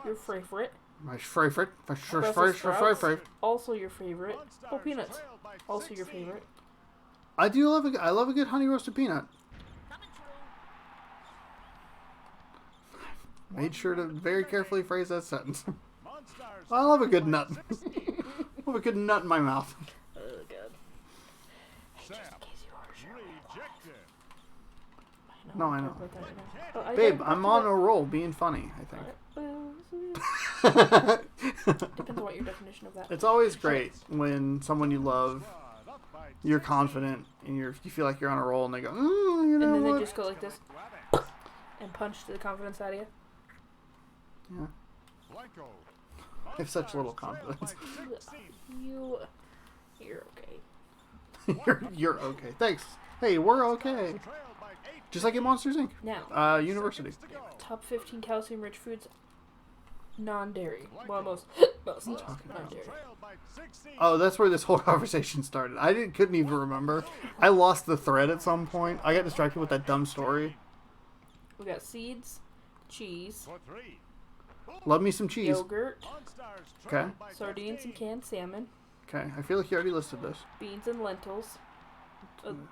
your favorite. My favorite. Brussels sprouts, also your favorite. Oh, peanuts, Trail by also your 16. favorite. I love a good honey roasted peanut. Made sure to very carefully phrase that sentence. Monsters I love a good nut. 16. I love a good nut in my mouth. Oh god. Hey, just Sam. in case you are sure. Rejected. No, I I'll know. talk about that right now. Oh, I Babe, gotta I'm talk on about- a roll being funny, I think. Depends on what your definition of that. It's always great when someone you love, Squad up by you're confident, and you feel like you're on a roll, and they go, you And know then they what? just go like this Grab it. and punch the confidence out of you. Yeah. Lyco. I have such little Monsters trail confidence. by 16. You're okay. you're okay. Thanks. Hey, we're okay. Trail by 8. Just like in Monsters Inc. Now, University. To go. top 15 calcium-rich foods, non-dairy. Well, most talking non-dairy. Trail by 16. Oh, that's where this whole conversation started. Couldn't even remember. I lost the thread at some point. I got distracted with that dumb story. We got seeds, cheese, For 3. Love me some cheese. yogurt, Monsters Okay. trail by sardines and 15. canned salmon, Okay, I feel like you already listed this. beans and lentils. Some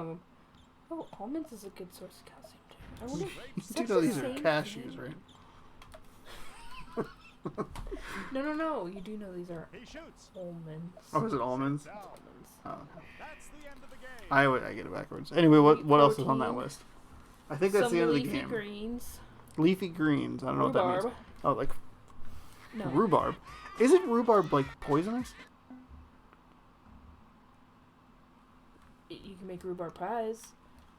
of them. Oh, almonds is a good source of calcium too. I wonder. You is do that know the these are same cashews, thing? right? No. You do know these are He shoots. almonds. Oh, is it almonds? Down. Almonds. Oh, okay. That's the end of the game. I get it backwards. Anyway, what else is on that Protein. list? I think that's Some the end of the leafy game. greens. Leafy greens. I don't know what that Rhubarb. means. Oh, like No. rhubarb. Isn't rhubarb like poisonous? You can make rhubarb pies.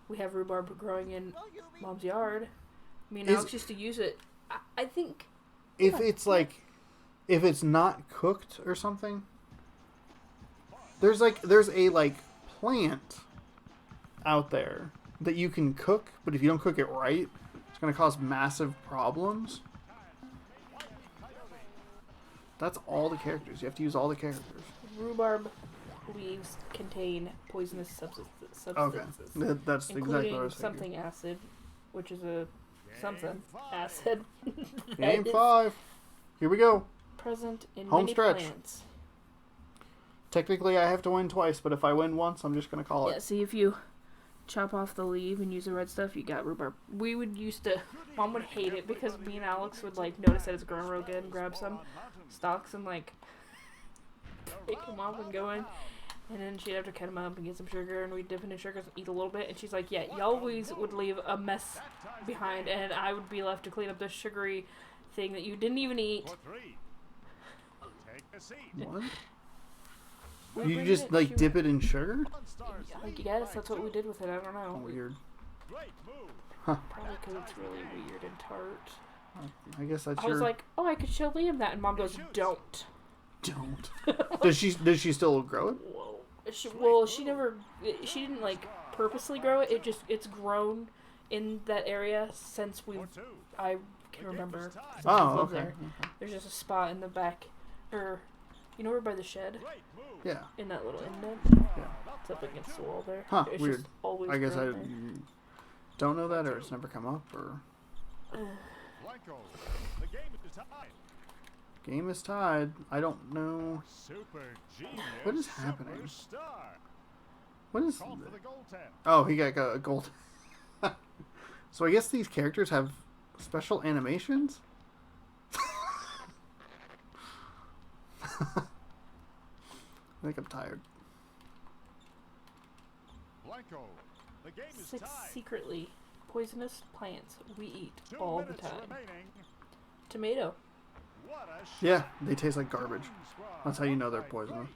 We have rhubarb growing in Mom's yard. Me and Alex used to use it. I think... If it's like... If it's not cooked or something... There's a like plant out there that you can cook, but if you don't cook it right, it's going to cause massive problems. That's all the characters. You have to use all the characters. Rhubarb leaves contain poisonous substances. Okay, that's exactly what I was thinking. Something acid, which is a something acid. Game 5. Here we go. Present in Home many stretch. plants. Technically, I have to win twice, but if I win once, I'm just going to call it. Yeah, see, if you chop off the leaf and use the red stuff, you got rhubarb. We would used to... Mom would hate it because me and Alex would, like, notice that it's growing real good and grab some stalks and, like, pick them off and go in. And then she'd have to cut them up and get some sugar, and we'd dip it in sugar and eat a little bit. And she's like, yeah, you always would leave a mess behind, and I would be left to clean up the sugary thing that you didn't even eat. What? You just, like, dip it in sugar? I guess that's what we did with it. I don't know. Weird. Huh. Probably because it's really weird and tart. I guess that's I was like, oh, I could show Liam that, and Mom goes, don't. Don't. Does she still grow it? Whoa. She didn't, like, purposely grow it. It's grown in that area since I can remember. Since Oh, okay. okay. There's just a spot in the back, or, you know, over by the shed? Yeah. In that little indent? Yeah. It's up against the wall there. Huh, It's weird. just always I guess I grown there. don't know that, or it's never come up, or... Game is tied. I don't know. What is happening? What is... Oh, he got a gold. So I guess these characters have special animations? I think I'm tired. Six secretly poisonous plants we eat all the time. Tomato. Yeah, they taste like garbage. That's how you know they're poisonous.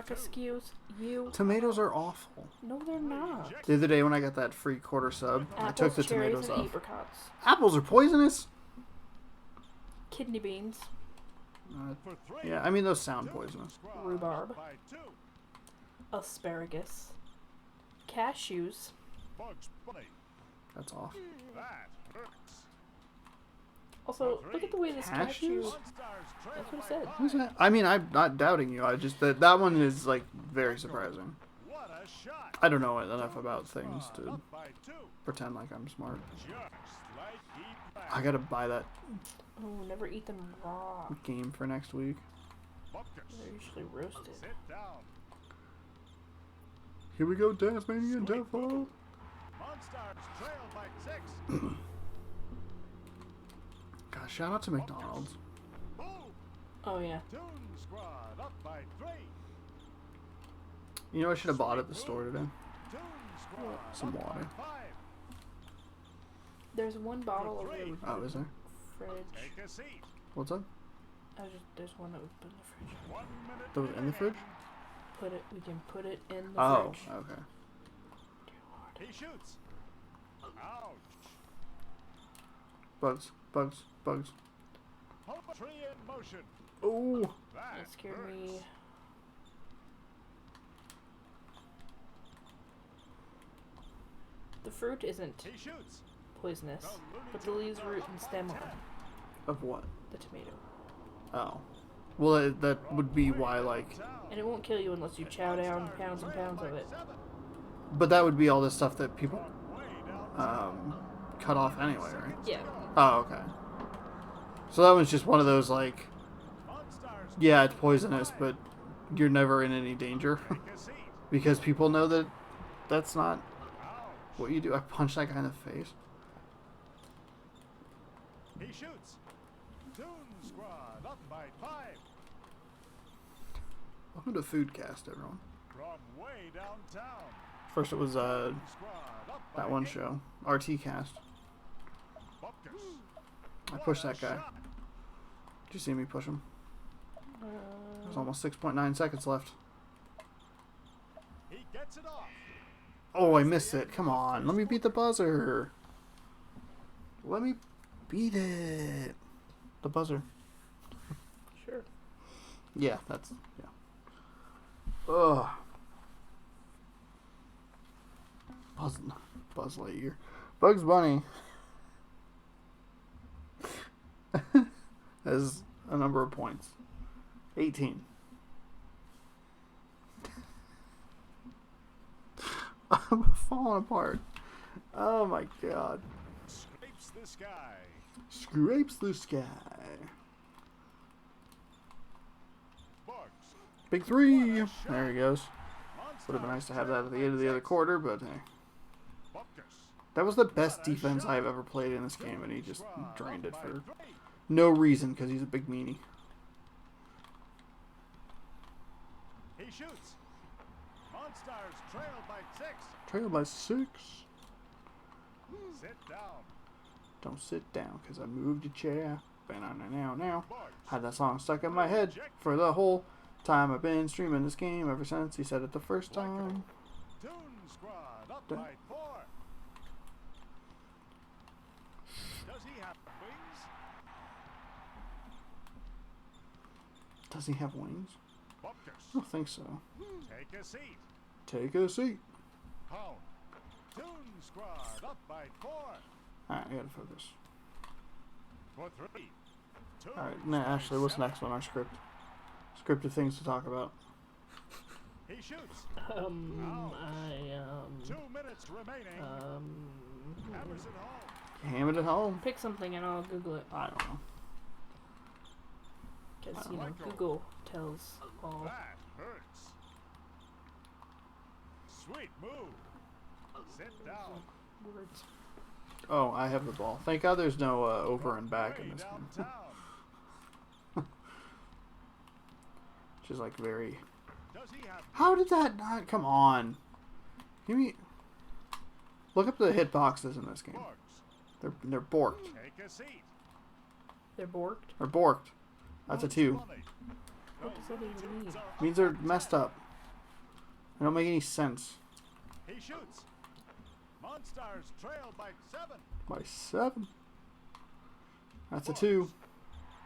Excuse you. Tomatoes are awful. No, they're not. The other day when I got that free quarter sub, I took the Cherries, tomatoes and off. apricots. Apples are poisonous? Kidney beans. Yeah, I mean those sound poisonous. Rhubarb. Asparagus. Cashews. That's off. Also, look at the way this cashew... Cashews? That's what it said. What's that? I mean, I'm not doubting you. I just that one is like very surprising. I don't know enough about things to pretend like I'm smart. I gotta buy that Oh, never eat them raw. game for next week. They're usually roasted. Here we go, Tasmanian Devil. God, shout out to McDonald's. Oh, yeah. You know, I should have bought at the store today. Some water. There's one bottle over there. Oh, is there? Fridge. What's up? There's one that we put in the fridge. That was in the fridge? We can put it in the Oh, fridge. okay. He shoots. Ouch. Bugs, bugs, bugs. Tree in motion. Oh, That scared me. The fruit isn't He shoots. poisonous, but the leaves, root, and stem are. of what? The tomato. Oh. Well, that would be why, like... And it won't kill you unless you chow down pounds and pounds of it. But that would be all the stuff that people cut off anyway, right? Yeah. Oh, okay. So that was just one of those, like... Yeah, it's poisonous, but you're never in any danger. Because people know that that's not what you do. I punched that guy in the face. He shoots. TuneSquad up by 5. Welcome to Foodcast, everyone. From way downtown. First it was Squad up by that one 8. show, RT Cast. Bupkis. I pushed that guy. Did you see me push him? There's Uh, almost 6.9 seconds left. He gets it off. Oh, I missed it. Come on. Let me beat the buzzer. Let me beat it. The buzzer. sure. Yeah, that's... Yeah. Ugh. Buzz Lightyear. Bugs Bunny has a number of points. 18. I'm falling apart. Oh my god. Scrapes the sky. Scrapes the sky. Bugs. Big three. There he goes. Would have been nice to have that at the end of the other quarter, but hey. That was the best defense I've ever played in this game, and he just drained it for no reason because he's a big meanie. He shoots. Monstars trail by 6. Trail by 6. Sit down. Don't sit down because I moved your chair. Now. Bugs. Had that song stuck in my head for the whole time I've been streaming this game ever since he said it the first time. TuneSquad up by 4. Does he have wings? Does he have wings? I Buckus. don't think so. Take a seat. Take a seat. Pound. TuneSquad up by 4. Alright, I gotta focus. For 3. Alright, nah, Ashley, what's next on our script? Scripted things to talk about. He shoots. 2 minutes remaining. Hammers it home. Ham it at home. pick something and I'll Google it. I don't know. Because, you know, Google tells all. That hurts. Sweet move. Sit down. Words. Oh, I have the ball. Thank God there's no over and back in this game. Downtown. Which is like very... Does he have How did that not... Come on. Give me... Look up the hitboxes in this game. bugs? They're borked. Take a seat. They're borked? They're borked. That's a 2. Money. What does that even mean? Means they're messed up. They don't make any sense. He shoots. Monstars trail by 7. By 7. That's a 2.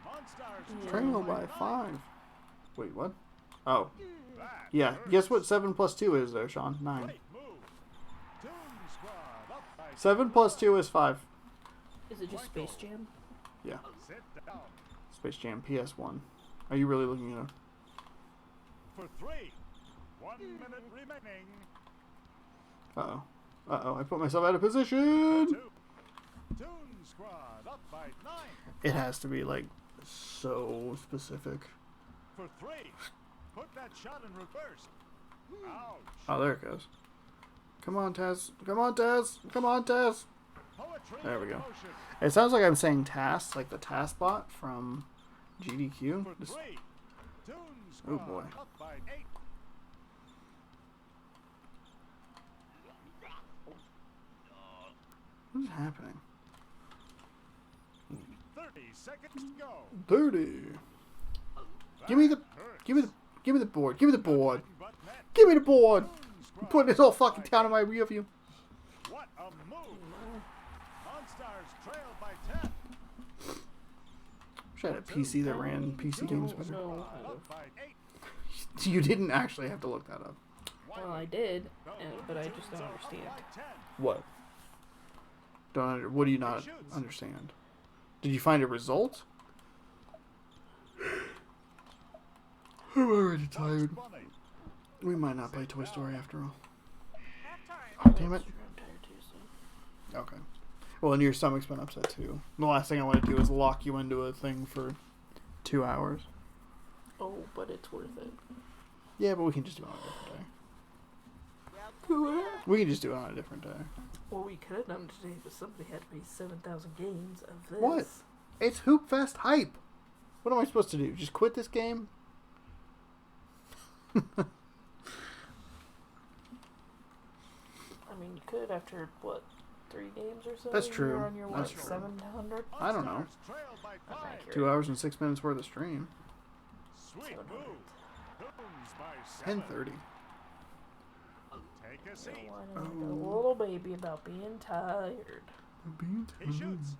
Monstars Trail by 5. Wait, what? Oh. That Yeah, hurts. guess what 7 plus 2 is there, Sean? 9. Great move. TuneSquad up by 7 plus 2 is 5. Is it just Space Jam? Yeah. Sit down. Space Jam PS1. Are you really looking it up? For 3. 1 minute remaining. Uh-oh. Uh-oh, I put myself out of position! 2. TuneSquad up by 9. It has to be, like, so specific. For 3. Put that shot in reverse. Ouch. Oh, there it goes. Come on, Taz. Come on, Taz. Come on, Taz. Poetry There we in go. motion. It sounds like I'm saying Task, like the Task bot from GDQ. For Just- 3. TuneSquad Oh, boy. up by 8. What is happening? 30 seconds to go. 30. Give me the, That hurts. give me the board. Give me the board. But net. Give me the board. I'm TuneSquad putting this whole up fucking by town in my rear view. What a move! Monstars trail by 10. Wish I had a PC that ran PC games better. No, Up by 8. You didn't actually have to look that up. well, I did, but I just don't understand. By 10. What? What do you not understand? Did you find a result? I'm already tired. Bugs Bunny. We might not play Toy Story after all. Oh, Damn it. I'm tired too, so. Okay. Well, and your stomach's been upset too. The last thing I want to do is lock you into a thing for 2 hours. Oh, but it's worth it. Yeah, but we can just do it on a different day. We can just do it on a different day. Well, we could have done today, but somebody had to play 7,000 games of this. What? It's Hoopfest hype. What am I supposed to do? Just quit this game? I mean, you could after, what, 3 games or so. That's true. You're on your That's what, true. 700? I don't know. Monstars trail by Not 5. accurate. 2 hours and 6 minutes worth of stream. Sweet 700. move. Goons by 7. 10:30. Take a You seat. know, whining like a little baby about being tired. He shoots.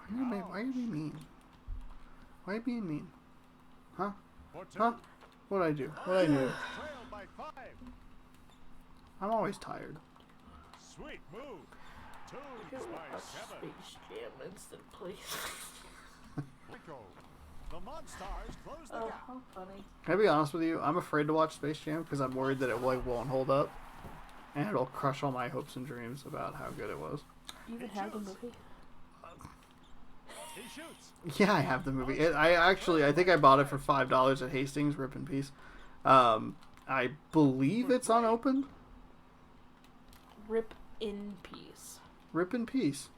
Why are you being mean? Why are you being mean? Huh? For 2. Huh? What'd I do? What'd I do? Trail by 5. I'm always tired. Sweet move. You Goons want by a 7. Space Jam instant, please. Rico. The Monstars close the Oh, gap. how funny. Can I be honest with you? I'm afraid to watch Space Jam because I'm worried that it won't hold up, and it'll crush all my hopes and dreams about how good it was. You even have the movie? He shoots. Yeah, I have the movie. I think I bought it for $5 at Hastings. Rip in peace. I believe it's unopened. Rip in peace. Rip in peace.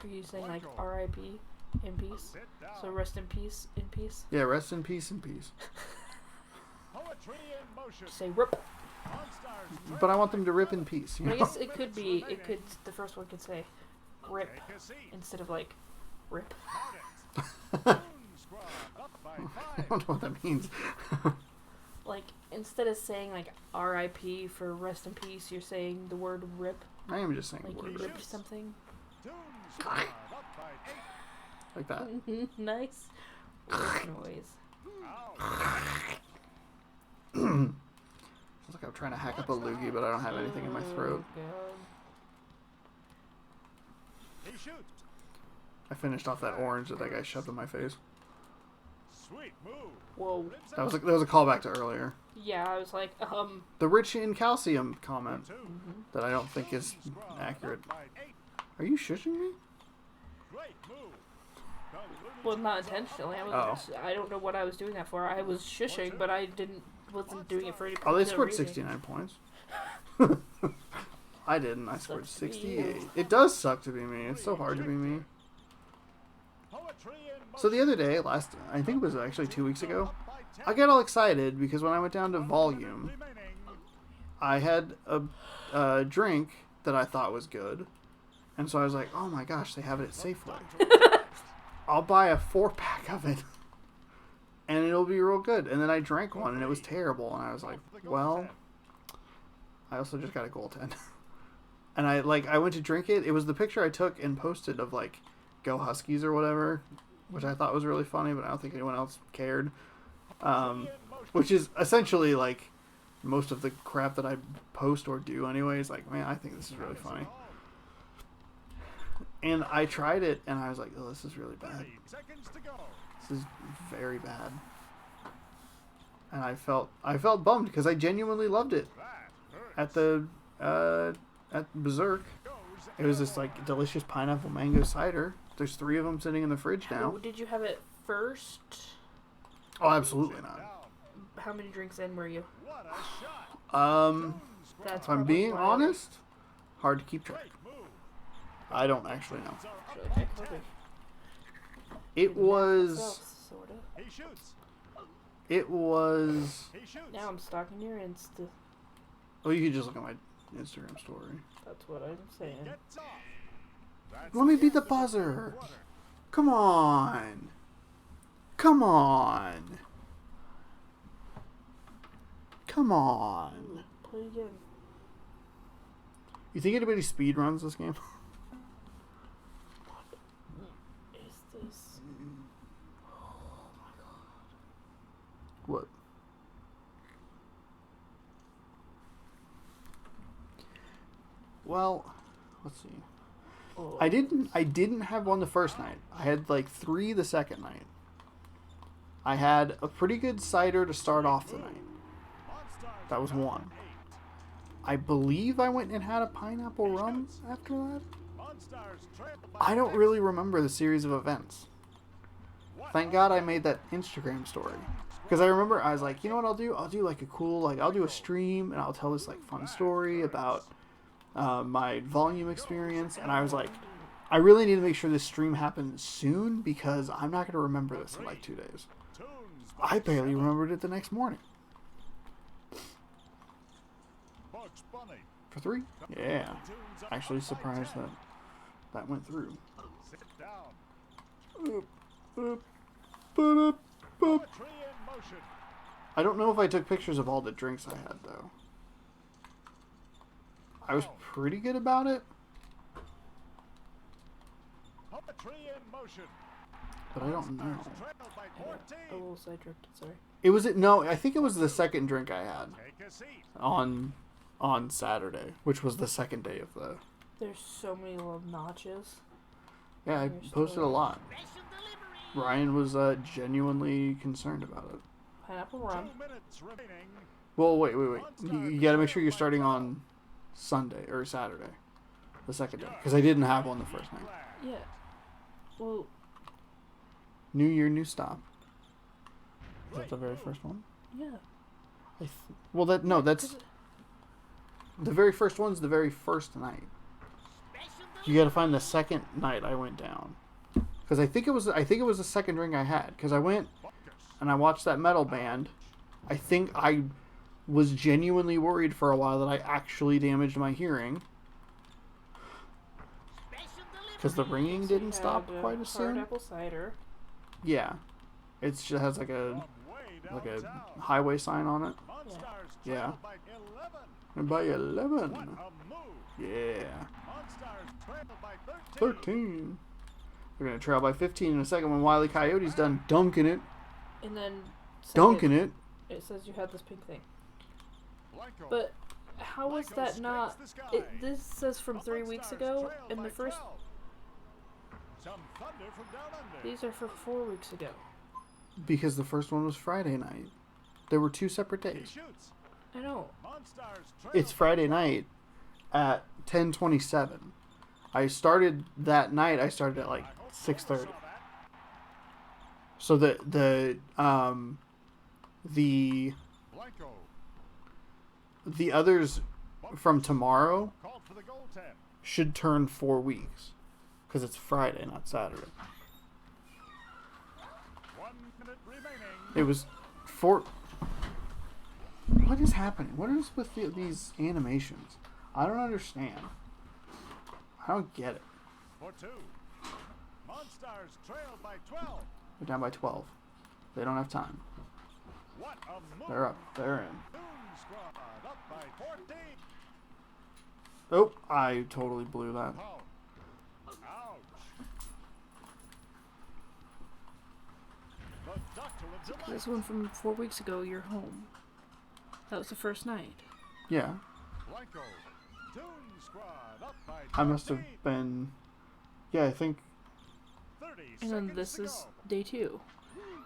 Are you saying like R.I.P. in peace? Sit down. So rest in peace in peace? Yeah, rest in peace in peace. Poetry in motion. Say rip. Monstars But I want them to rip in peace. You But I know? guess it could be, the first one could say rip take a seat. instead of like rip. Count it. Goon Squad up by I 5. don't know what that means. Like, instead of saying like R.I.P. for rest in peace, you're saying the word rip. I am just saying Like you words ripped something. Goon Squad up by 8. like that. Nice. Rip noise. Out. Sounds like I'm trying to hack up a loogie, but I don't have anything in my throat. Oh, God. He shoots. I finished off that orange that guy shoved in my face. Sweet move. Whoa. Rips That was out. a callback to earlier. Yeah, I was like, The rich in calcium comment 2. that I don't think is Goon Squad accurate. up by 8. Are you shushing me? Great move. The Looney well, not Tunes are intentionally. up by I don't know what I was doing that for. I was shushing, but I wasn't doing it for any Oh, they particular scored reason. 69 points. I didn't. I scored Sucks to be 68. you. It does suck to be me. It's so hard to be me. Poetry in So the motion. other day, I think it was actually 2 weeks ago, Up by 10. I got all excited because when I went down to 1 volume, minute remaining. I had a drink that I thought was good. And so I was like, oh my gosh, they have it at Safeway. I'll buy a 4-pack of it. And it'll be real good. And then I drank one and it was terrible. And I was like, well, I also just got a goaltend. And I went to drink it. It was the picture I took and posted of like, Go Huskies or whatever, which I thought was really funny, but I don't think anyone else cared. Which is essentially like most of the crap that I post or do anyways. Like, man, I think this is really funny. And I tried it and I was like, oh, this is really bad. 30 seconds to go. This is very bad. And I felt bummed because I genuinely loved it That hurts. at Berserk. Goes It was this like delicious pineapple mango cider. There's 3 of them sitting in the fridge now. Oh, did you have it first? Oh, absolutely not. down. How many drinks in were you? What a shot. That's If I'm probably being why- honest, hard to keep track. Great move. I don't actually know. Goons are up Should I by check? 10. Okay. It was Sorta. He shoots. He shoots. Now I'm stalking your Insta. Oh, you can just look at my Instagram story. That's what I'm saying. Gets off. That's Let me the beat the end of buzzer. quarter. Come on. Come on. Come on. Play again. You think anybody speed runs this game? Is this? What? Well, let's see. Oh. I didn't have one the first night. I had like 3 the second night. I had a pretty good cider to start off the night. Monstars That was up by 1. 8. I believe I went and had a pineapple rum after that. Monstars trail by I don't 6. really remember the series of events. Thank God I made that Instagram story. Because I remember I was like, you know what I'll do? I'll do like a cool, like I'll do a stream and I'll tell this like fun story about my volume experience. And I was like, I really need to make sure this stream happens soon because I'm not going to remember this in like 2 days. Tunes I barely remembered it the next morning. Bugs Bunny. For 3? Yeah. Actually surprised that that went through. Sit down. Oop, oop, boop, boop. Poetry in motion. I don't know if I took pictures of all the drinks I had, though. I was pretty good about it, Poetry in motion. but I don't know. Trailed by A 14. little sidetracked, sorry. It was no, I think it was the second drink I had Take a seat. on Saturday, which was the second day of the. There's so many little notches. Yeah, I Your posted a story. lot. Ryan was genuinely concerned about it. Pineapple 2 rum. minutes remaining. Well, wait. You got to make sure you're starting on Sunday or Saturday, the second day, because I didn't have one the first night. Yeah. Well, New Year, new stop. Is that the very first one? yeah. Well, that's the very first one's the very first night. You got to find the second night I went down, because I think it was the second drink I had, because I went and I watched that metal band. I think I was genuinely worried for a while that I actually damaged my hearing, because the ringing didn't stop quite as soon. Hard apple cider. Yeah, it just has like a From way downtown. highway sign on it. Monsters Yeah. trailed by 11. And by What 11. a move. Yeah. Monsters trailed by 13. 13. We're going to trail by 15 in a second when Wile E. Coyote's done dunking it. And then Dunking it. it says you had this pink thing. Blanco. But how is Blanco that not... scrapes the sky. This says from 3 weeks Monsters ago, trailed and by the first... 12. Some thunder from down under. These are for 4 weeks ago. Because the first one was Friday night. There were 2 separate He days. shoots. I know. Monsters trailed It's Friday night at 10:27. I started that night. I started at like 6:30. So the Blanco others from tomorrow called for the goaltend. should turn 4 weeks, because it's Friday, not Saturday. 1 minute remaining. It was 4. What is happening? What is with these animations? I don't understand. I don't get it. For 2. Monsters trailed by 12. They're down by 12. They don't have time. What a move. They're up. They're in. TuneSquad up by 14. Oh, I totally blew that. Oh. Ouch. The Doctor of Delight. This one from 4 weeks ago, you're home. That was the first night. Yeah, Blanco. TuneSquad up by 13. I must have been. Yeah, I think. 30 And then seconds this to is go. day 2.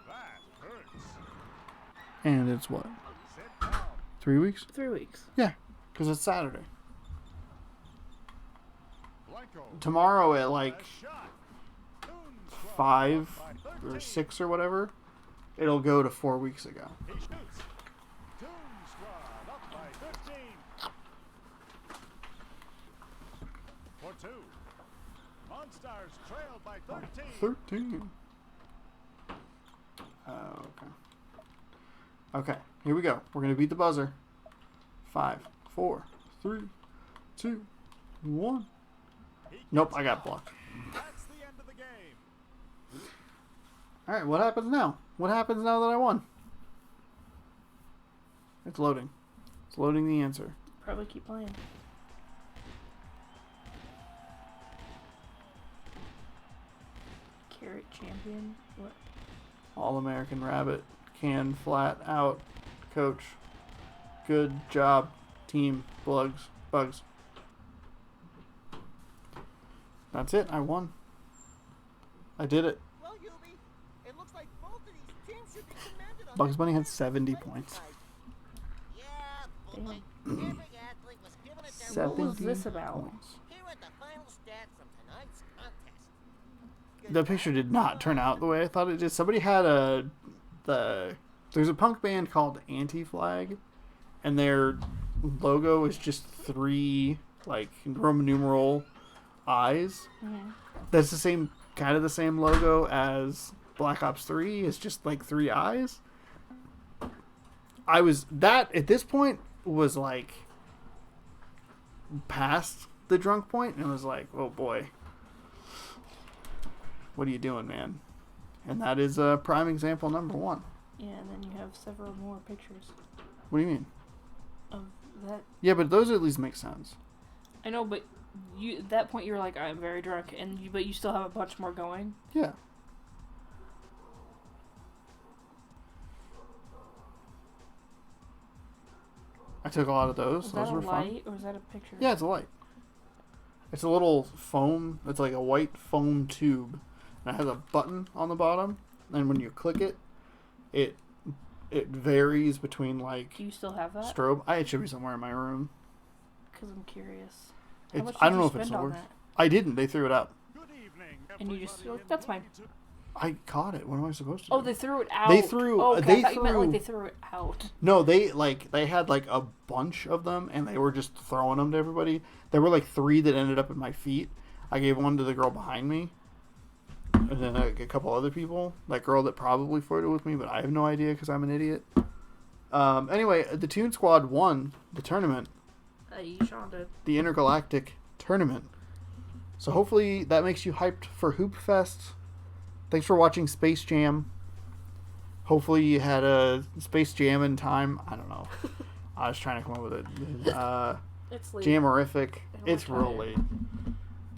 That hurts. And it's what? Sit down. 3 weeks? 3 weeks. Yeah, because it's Saturday. Blanco. Tomorrow at like A shot. TuneSquad 5 up by or 13. 6 or whatever, it'll go to 4 weeks ago. He shoots. TuneSquad up by 15. For 2. Monsters trailed by 13. 13. Okay. Okay, here we go. We're going to beat the buzzer. 5, 4, 3, 2, 1. He Nope, gets I it got off. blocked. That's the end of the game. Alright, what happens now? What happens now that I won? It's loading. It's loading the answer. Probably keep playing. Carrot champion? What? All-American Rabbit. Can flat out. Coach. Good job. Team. Bugs. That's it. I won. I did it. Well, Yubi, it looks like both of these teams should be commended on Bugs their Bunny had performance 70 tonight. points. Yeah, Damn. boy. Every athlete was given it their 70 What was this about? points. Here are the final stats from tonight's contest. The picture did not turn out the way I thought it did. Somebody had there's a punk band called Anti-Flag, and their logo is just 3 like Roman numeral eyes. Mm-hmm. That's the same the same logo as Black Ops 3. It's just like 3 eyes. That at this point was like past the drunk point and was like, oh boy, what are you doing, man? And that is prime example number 1. Yeah, and then you have several more pictures What do you mean? of that. Yeah, but those at least make sense. I know, but you at that point you were like, I'm very drunk, but you still have a bunch more going. Yeah. I took a lot of those. Is Those that a were fun. light or is that a picture? Yeah, it's a light. It's a little foam. It's like a white foam tube. And it has a button on the bottom. And when you click it, it varies between like Do you still have that? strobe. It should be somewhere in my room. Because I'm curious. It's, much I did don't you know if it's spend on worth. that? I didn't. They threw it out. Good evening, And you just everybody, that's fine. I caught it. What am I supposed to do? Oh, they threw it out. They threw- Oh, okay. they I thought you meant like threw- they threw it out. No, they had like a bunch of them, and they were just throwing them to everybody. There were like 3 that ended up at my feet. I gave one to the girl behind me, and then like, a couple other people. That girl that probably flirted with me, but I have no idea because I'm an idiot. Anyway, the TuneSquad won the tournament, Sean did. the intergalactic tournament. So hopefully that makes you hyped for Hoopfest. Thanks for watching Space Jam. Hopefully you had a Space Jam in time. I don't know. I was trying to come up with it. It's late. Jamorific. I'm It's real tired. late.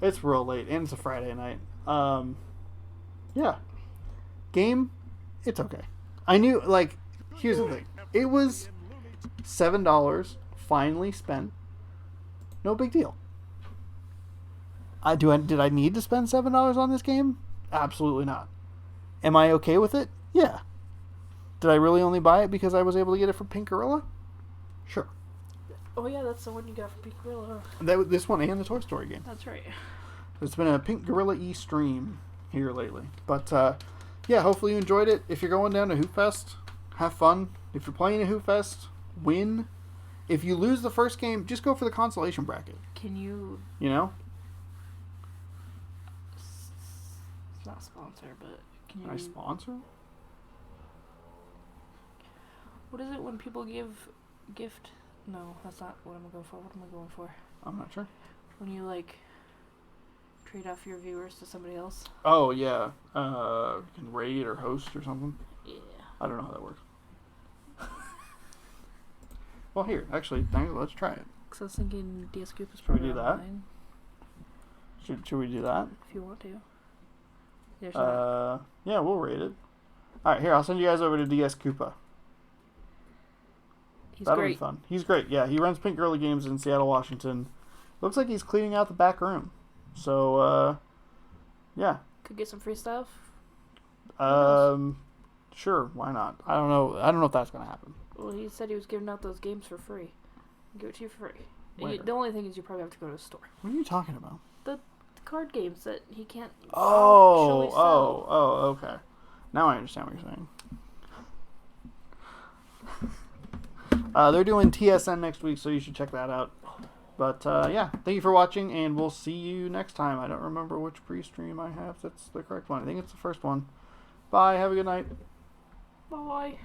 It's real late, and it's a Friday night. Yeah. Game, it's okay. I knew, like, here's the thing. It was $7 finally spent. No big deal. Did I need to spend $7 on this game? Absolutely not. Am I okay with it? Yeah. Did I really only buy it because I was able to get it from Pink Gorilla? Sure. Oh yeah, that's the one you got from Big Gorilla. This one and the Toy Story game. That's right. It's been a Pink Gorilla E stream here lately. But, yeah, hopefully you enjoyed it. If you're going down to Hoopfest, have fun. If you're playing at Hoopfest, win. If you lose the first game, just go for the consolation bracket. Can you? You know? It's not sponsored, but can you? Can I sponsor? What is it when people give gift? No, that's not what I'm going for. What am I going for? I'm not sure. When you like trade off your viewers to somebody else. Oh, yeah. You can raid or host or something. Yeah. I don't know how that works. Well, here, actually, let's try it. Because I was thinking DS Scoop is Should we probably do that? online, Should we do that? if you want to. There's not. Yeah, we'll rate it. Alright, here, I'll send you guys over to DS Koopa. He's That'll be great. fun. He's great. Yeah, he runs Pink Girly Games in Seattle, Washington. Looks like he's cleaning out the back room. So, yeah. Could get some free stuff. Sure, why not? I don't know if that's gonna happen. Well, he said he was giving out those games for free. I'll give it to you for free. Where? The only thing is you probably have to go to the store. What are you talking about? The card games that he can't actually Oh, sell. okay. Now I understand what you're saying. They're doing TSN next week, so you should check that out. But, yeah, thank you for watching, and we'll see you next time. I don't remember which pre-stream I have. That's the correct one. I think it's the first one. Bye. Have a good night. Bye.